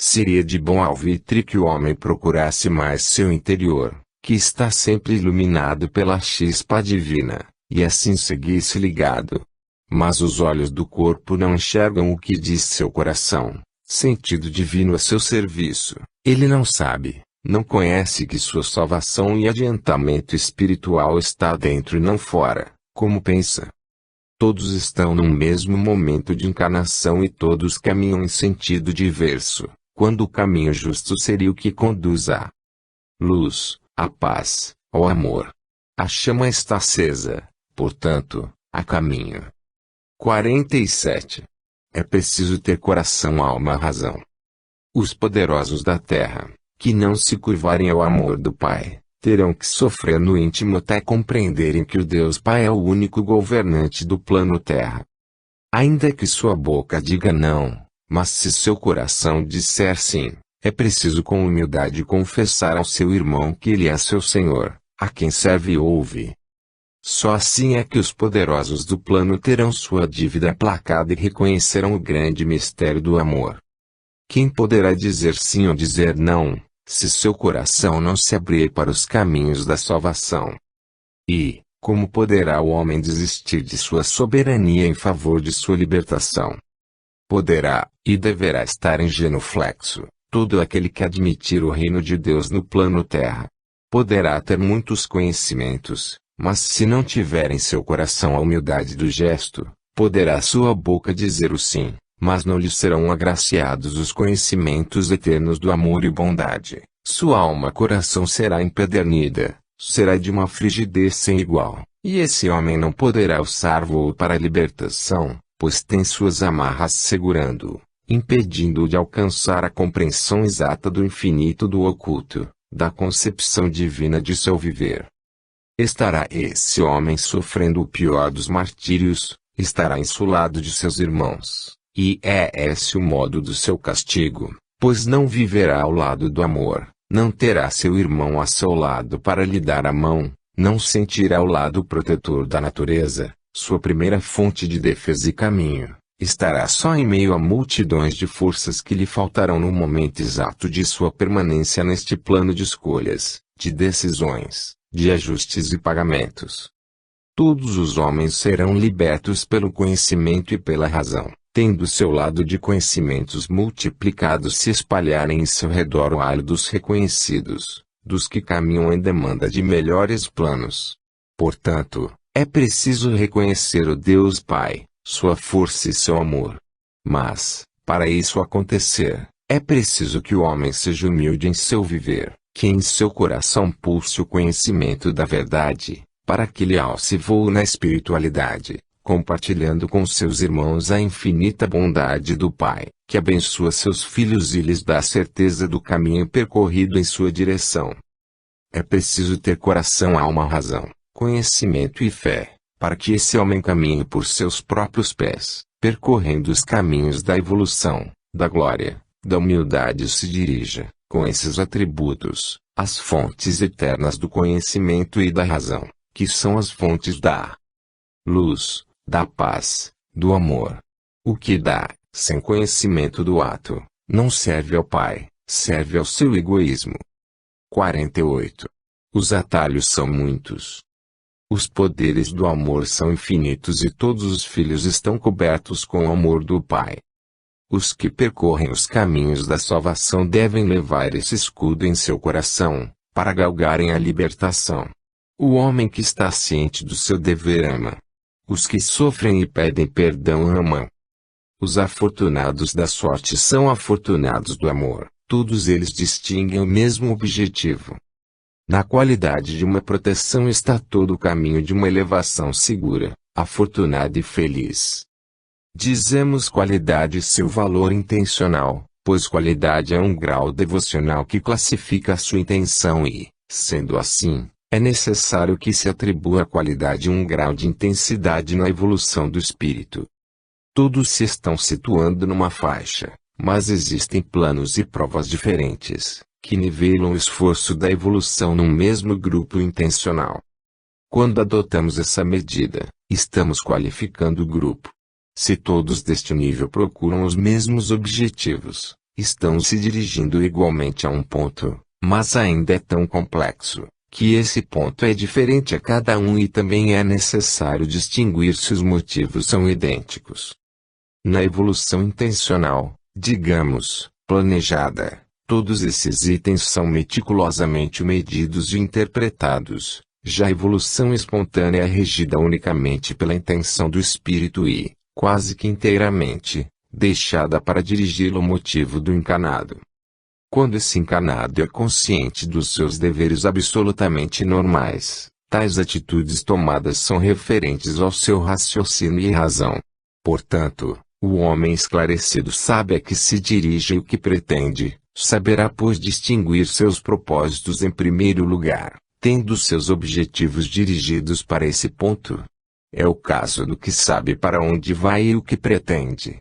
S1: Seria de bom alvitre que o homem procurasse mais seu interior, que está sempre iluminado pela chispa divina, e assim seguisse ligado. Mas os olhos do corpo não enxergam o que diz seu coração, sentido divino a seu serviço. Ele não sabe, não conhece que sua salvação e adiantamento espiritual está dentro e não fora, como pensa. Todos estão num mesmo momento de encarnação e todos caminham em sentido diverso, quando o caminho justo seria o que conduz à luz, à paz, ao amor. A chama está acesa, portanto, há caminho. 47. É preciso ter coração, alma, razão. Os poderosos da terra, que não se curvarem ao amor do Pai, terão que sofrer no íntimo até compreenderem que o Deus Pai é o único governante do plano Terra. Ainda que sua boca diga não, mas se seu coração disser sim, é preciso com humildade confessar ao seu irmão que ele é seu Senhor, a quem serve e ouve. Só assim é que os poderosos do plano terão sua dívida aplacada e reconhecerão o grande mistério do amor. Quem poderá dizer sim ou dizer não, se seu coração não se abrir para os caminhos da salvação? E, como poderá o homem desistir de sua soberania em favor de sua libertação? Poderá, e deverá estar em genuflexo, todo aquele que admitir o reino de Deus no plano terra. Poderá ter muitos conhecimentos, mas se não tiver em seu coração a humildade do gesto, poderá sua boca dizer o sim, mas não lhe serão agraciados os conhecimentos eternos do amor e bondade. Sua alma-coração será empedernida, será de uma frigidez sem igual, e esse homem não poderá alçar voo para a libertação, pois tem suas amarras segurando-o, impedindo-o de alcançar a compreensão exata do infinito do oculto, da concepção divina de seu viver. Estará esse homem sofrendo o pior dos martírios, estará insulado de seus irmãos, e é esse o modo do seu castigo, pois não viverá ao lado do amor, não terá seu irmão a seu lado para lhe dar a mão, não sentirá o lado protetor da natureza, sua primeira fonte de defesa e caminho, estará só em meio a multidões de forças que lhe faltarão no momento exato de sua permanência neste plano de escolhas, de decisões, de ajustes e pagamentos. Todos os homens serão libertos pelo conhecimento e pela razão, tendo seu lado de conhecimentos multiplicados se espalharem em seu redor o hálio dos reconhecidos, dos que caminham em demanda de melhores planos. Portanto, é preciso reconhecer o Deus Pai, sua força e seu amor. Mas, para isso acontecer, é preciso que o homem seja humilde em seu viver, que em seu coração pulse o conhecimento da verdade, para que ele alce voo na espiritualidade, compartilhando com seus irmãos a infinita bondade do Pai, que abençoa seus filhos e lhes dá a certeza do caminho percorrido em sua direção. É preciso ter coração, alma, razão, conhecimento e fé, para que esse homem caminhe por seus próprios pés, percorrendo os caminhos da evolução, da glória, da humildade e se dirija, com esses atributos, às fontes eternas do conhecimento e da razão, que são as fontes da luz, da paz, do amor. O que dá, sem conhecimento do ato, não serve ao Pai, serve ao seu egoísmo. 48. Os atalhos são muitos. Os poderes do amor são infinitos e todos os filhos estão cobertos com o amor do Pai. Os que percorrem os caminhos da salvação devem levar esse escudo em seu coração, para galgarem a libertação. O homem que está ciente do seu dever ama. Os que sofrem e pedem perdão amam. Os afortunados da sorte são afortunados do amor, todos eles distinguem o mesmo objetivo. Na qualidade de uma proteção está todo o caminho de uma elevação segura, afortunada e feliz. Dizemos qualidade seu valor intencional, pois qualidade é um grau devocional que classifica a sua intenção e, sendo assim, é necessário que se atribua à qualidade um grau de intensidade na evolução do espírito. Todos se estão situando numa faixa, mas existem planos e provas diferentes, que nivelam o esforço da evolução num mesmo grupo intencional. Quando adotamos essa medida, estamos qualificando o grupo. Se todos deste nível procuram os mesmos objetivos, estão se dirigindo igualmente a um ponto, mas ainda é tão complexo, que esse ponto é diferente a cada um e também é necessário distinguir se os motivos são idênticos. Na evolução intencional, digamos, planejada, todos esses itens são meticulosamente medidos e interpretados. Já a evolução espontânea é regida unicamente pela intenção do espírito e, quase que inteiramente, deixada para dirigir o motivo do encarnado. Quando esse encarnado é consciente dos seus deveres absolutamente normais, tais atitudes tomadas são referentes ao seu raciocínio e razão. Portanto, o homem esclarecido sabe a que se dirige e o que pretende, saberá pois distinguir seus propósitos em primeiro lugar, tendo seus objetivos dirigidos para esse ponto. É o caso do que sabe para onde vai e o que pretende.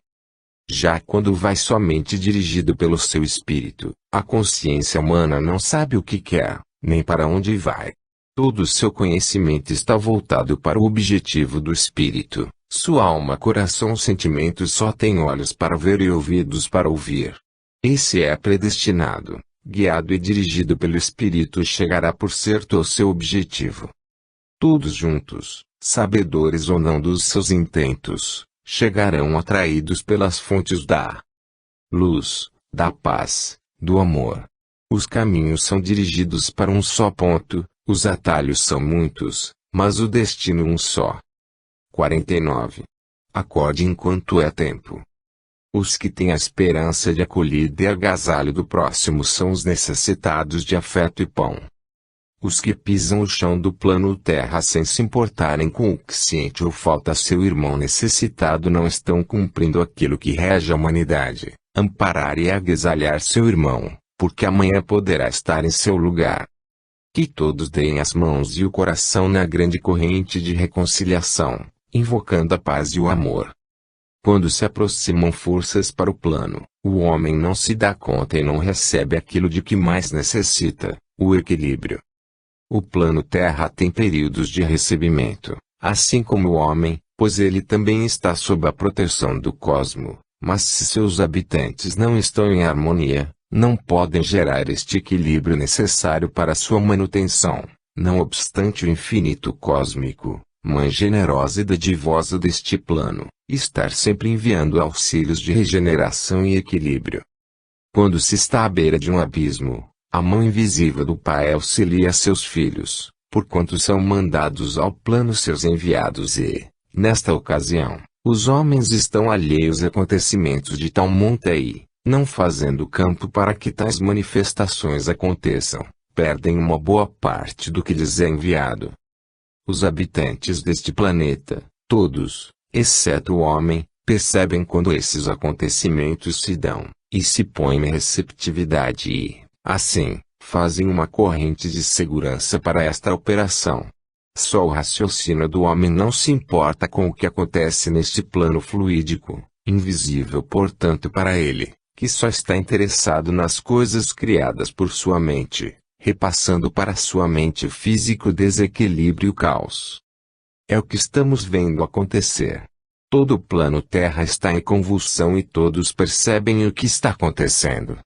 S1: Já quando vai somente dirigido pelo seu espírito, a consciência humana não sabe o que quer, nem para onde vai. Todo o seu conhecimento está voltado para o objetivo do espírito. Sua alma, coração, sentimentos só têm olhos para ver e ouvidos para ouvir. Esse é predestinado, guiado e dirigido pelo espírito, chegará por certo ao seu objetivo. Todos juntos, sabedores ou não dos seus intentos, chegarão atraídos pelas fontes da luz, da paz, do amor. Os caminhos são dirigidos para um só ponto, os atalhos são muitos, mas o destino um só. 49. Acorde enquanto é tempo. Os que têm a esperança de acolhida e agasalho do próximo são os necessitados de afeto e pão. Os que pisam o chão do plano terra sem se importarem com o que sente ou falta a seu irmão necessitado não estão cumprindo aquilo que rege a humanidade, amparar e agasalhar seu irmão, porque amanhã poderá estar em seu lugar. Que todos deem as mãos e o coração na grande corrente de reconciliação, invocando a paz e o amor. Quando se aproximam forças para o plano, o homem não se dá conta e não recebe aquilo de que mais necessita, o equilíbrio. O plano terra tem períodos de recebimento, assim como o homem, pois ele também está sob a proteção do cosmo, mas se seus habitantes não estão em harmonia, não podem gerar este equilíbrio necessário para sua manutenção. Não obstante o infinito cósmico, Mãe generosa e dadivosa deste plano, estar sempre enviando auxílios de regeneração e equilíbrio. Quando se está à beira de um abismo, a mão invisível do Pai auxilia seus filhos, porquanto são mandados ao plano seus enviados e, nesta ocasião, os homens estão alheios a acontecimentos de tal monta e, não fazendo campo para que tais manifestações aconteçam, perdem uma boa parte do que lhes é enviado. Os habitantes deste planeta, todos, exceto o homem, percebem quando esses acontecimentos se dão, e se põem em receptividade e, assim, fazem uma corrente de segurança para esta operação. Só o raciocínio do homem não se importa com o que acontece neste plano fluídico, invisível portanto para ele, que só está interessado nas coisas criadas por sua mente, repassando para sua mente físico o desequilíbrio e o caos. É o que estamos vendo acontecer. Todo o plano Terra está em convulsão e todos percebem o que está acontecendo.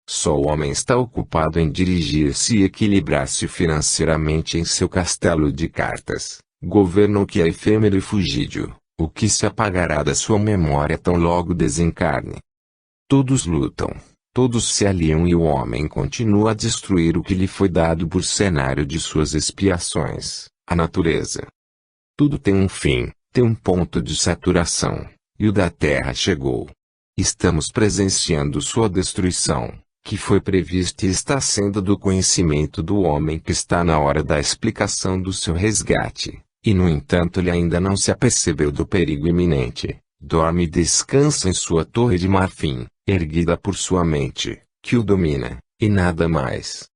S1: Só o homem está ocupado em dirigir-se e equilibrar-se financeiramente em seu castelo de cartas, governo que é efêmero e fugídio, o que se apagará da sua memória tão logo desencarne. Todos lutam, todos se aliam e o homem continua a destruir o que lhe foi dado por cenário de suas expiações, a natureza. Tudo tem um fim, tem um ponto de saturação, e o da Terra chegou. Estamos presenciando sua destruição, que foi prevista e está sendo do conhecimento do homem que está na hora da explicação do seu resgate, e no entanto ele ainda não se apercebeu do perigo iminente, dorme e descansa em sua torre de marfim, erguida por sua mente, que o domina, e nada mais.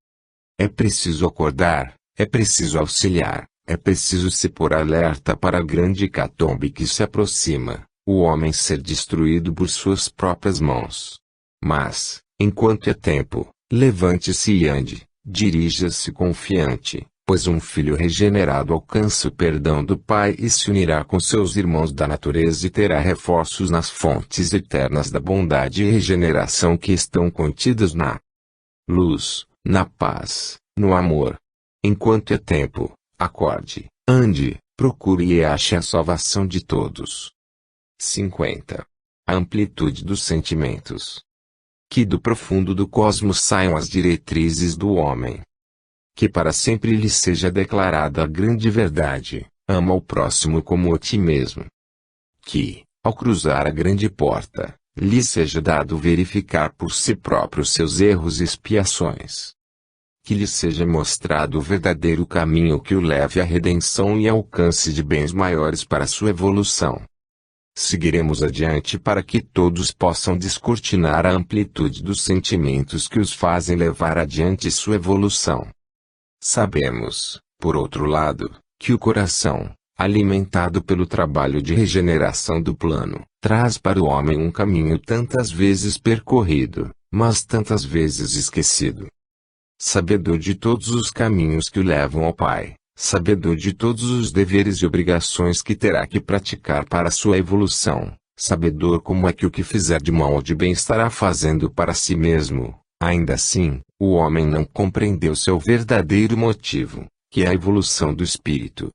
S1: É preciso acordar, é preciso auxiliar, é preciso se pôr alerta para a grande hecatombe que se aproxima, o homem ser destruído por suas próprias mãos. Mas, enquanto é tempo, levante-se e ande, dirija-se confiante, pois um filho regenerado alcança o perdão do Pai e se unirá com seus irmãos da natureza e terá reforços nas fontes eternas da bondade e regeneração que estão contidas na luz, na paz, no amor. Enquanto é tempo, acorde, ande, procure e ache a salvação de todos. 50. A amplitude dos sentimentos. Que do profundo do cosmos saiam as diretrizes do homem. Que para sempre lhe seja declarada a grande verdade, ama o próximo como a ti mesmo. Que, ao cruzar a grande porta, lhe seja dado verificar por si próprio seus erros e expiações. Que lhe seja mostrado o verdadeiro caminho que o leve à redenção e alcance de bens maiores para sua evolução. Seguiremos adiante para que todos possam descortinar a amplitude dos sentimentos que os fazem levar adiante sua evolução. Sabemos, por outro lado, que o coração, alimentado pelo trabalho de regeneração do plano, traz para o homem um caminho tantas vezes percorrido, mas tantas vezes esquecido. Sabedor de todos os caminhos que o levam ao Pai, sabedor de todos os deveres e obrigações que terá que praticar para sua evolução, sabedor como é que o que fizer de mal ou de bem estará fazendo para si mesmo, ainda assim, o homem não compreendeu seu verdadeiro motivo, que é a evolução do espírito.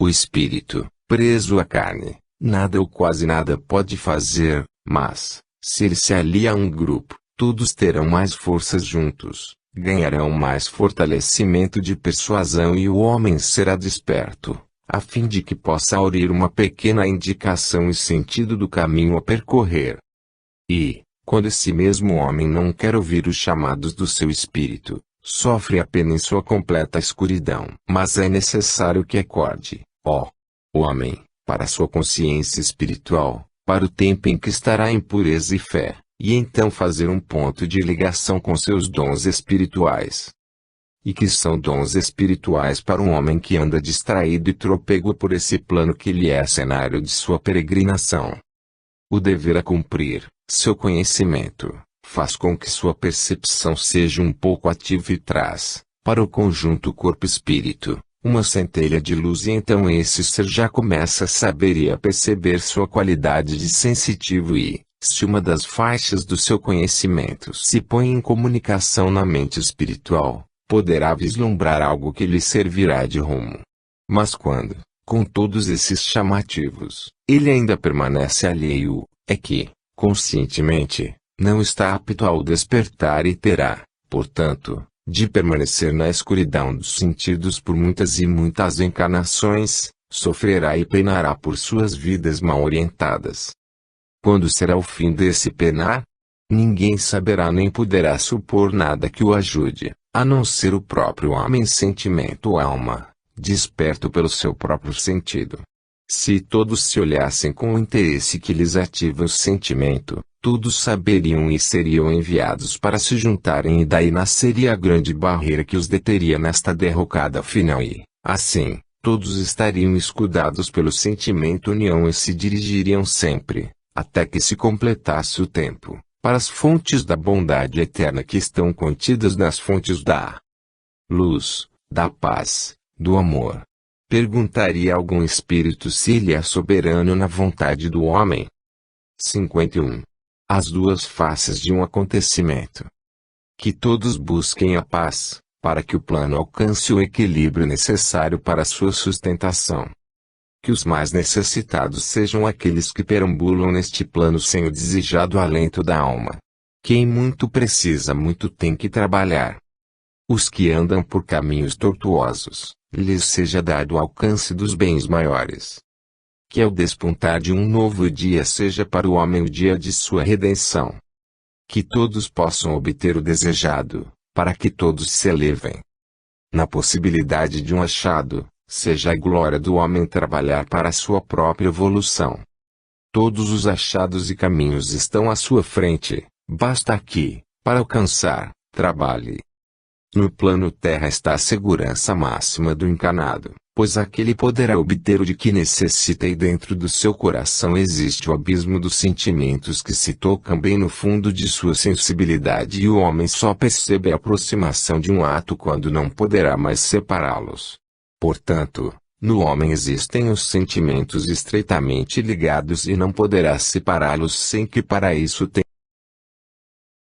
S1: O espírito, preso à carne, nada ou quase nada pode fazer, mas, se ele se alia a um grupo, todos terão mais forças juntos, ganharão mais fortalecimento de persuasão e o homem será desperto, a fim de que possa aurir uma pequena indicação e sentido do caminho a percorrer. E, quando esse mesmo homem não quer ouvir os chamados do seu espírito, sofre apenas em sua completa escuridão. Mas é necessário que acorde, ó homem, para sua consciência espiritual, para o tempo em que estará em pureza e fé, e então fazer um ponto de ligação com seus dons espirituais. E que são dons espirituais para um homem que anda distraído e trôpego por esse plano que lhe é cenário de sua peregrinação. O dever a cumprir, seu conhecimento, faz com que sua percepção seja um pouco ativa e traz, para o conjunto corpo-espírito, uma centelha de luz e então esse ser já começa a saber e a perceber sua qualidade de sensitivo e, se uma das faixas do seu conhecimento se põe em comunicação na mente espiritual, poderá vislumbrar algo que lhe servirá de rumo. Mas quando, com todos esses chamativos, ele ainda permanece alheio, é que, conscientemente, não está apto ao despertar e terá, portanto, de permanecer na escuridão dos sentidos por muitas e muitas encarnações, sofrerá e penará por suas vidas mal orientadas. Quando será o fim desse penar? Ninguém saberá nem poderá supor nada que o ajude, a não ser o próprio homem sentimento ou alma, desperto pelo seu próprio sentido. Se todos se olhassem com o interesse que lhes ativa o sentimento, todos saberiam e seriam enviados para se juntarem e daí nasceria a grande barreira que os deteria nesta derrocada final e, assim, todos estariam escudados pelo sentimento união e se dirigiriam sempre, até que se completasse o tempo, para as fontes da bondade eterna que estão contidas nas fontes da luz, da paz, do amor. Perguntaria algum espírito se ele é soberano na vontade do homem? 51. As duas faces de um acontecimento. Que todos busquem a paz, para que o plano alcance o equilíbrio necessário para sua sustentação. Que os mais necessitados sejam aqueles que perambulam neste plano sem o desejado alento da alma. Quem muito precisa muito tem que trabalhar. Os que andam por caminhos tortuosos, lhes seja dado o alcance dos bens maiores. Que ao despontar de um novo dia seja para o homem o dia de sua redenção. Que todos possam obter o desejado, para que todos se elevem. Na possibilidade de um achado, seja a glória do homem trabalhar para a sua própria evolução. Todos os achados e caminhos estão à sua frente, Basta que, para alcançar, trabalhe. No plano terra está a segurança máxima do encarnado, pois aquele poderá obter o de que necessita e dentro do seu coração existe o abismo dos sentimentos que se tocam bem no fundo de sua sensibilidade e o homem só percebe a aproximação de um ato quando não poderá mais separá-los. Portanto, no homem existem os sentimentos estreitamente ligados e não poderá separá-los sem que para isso tenha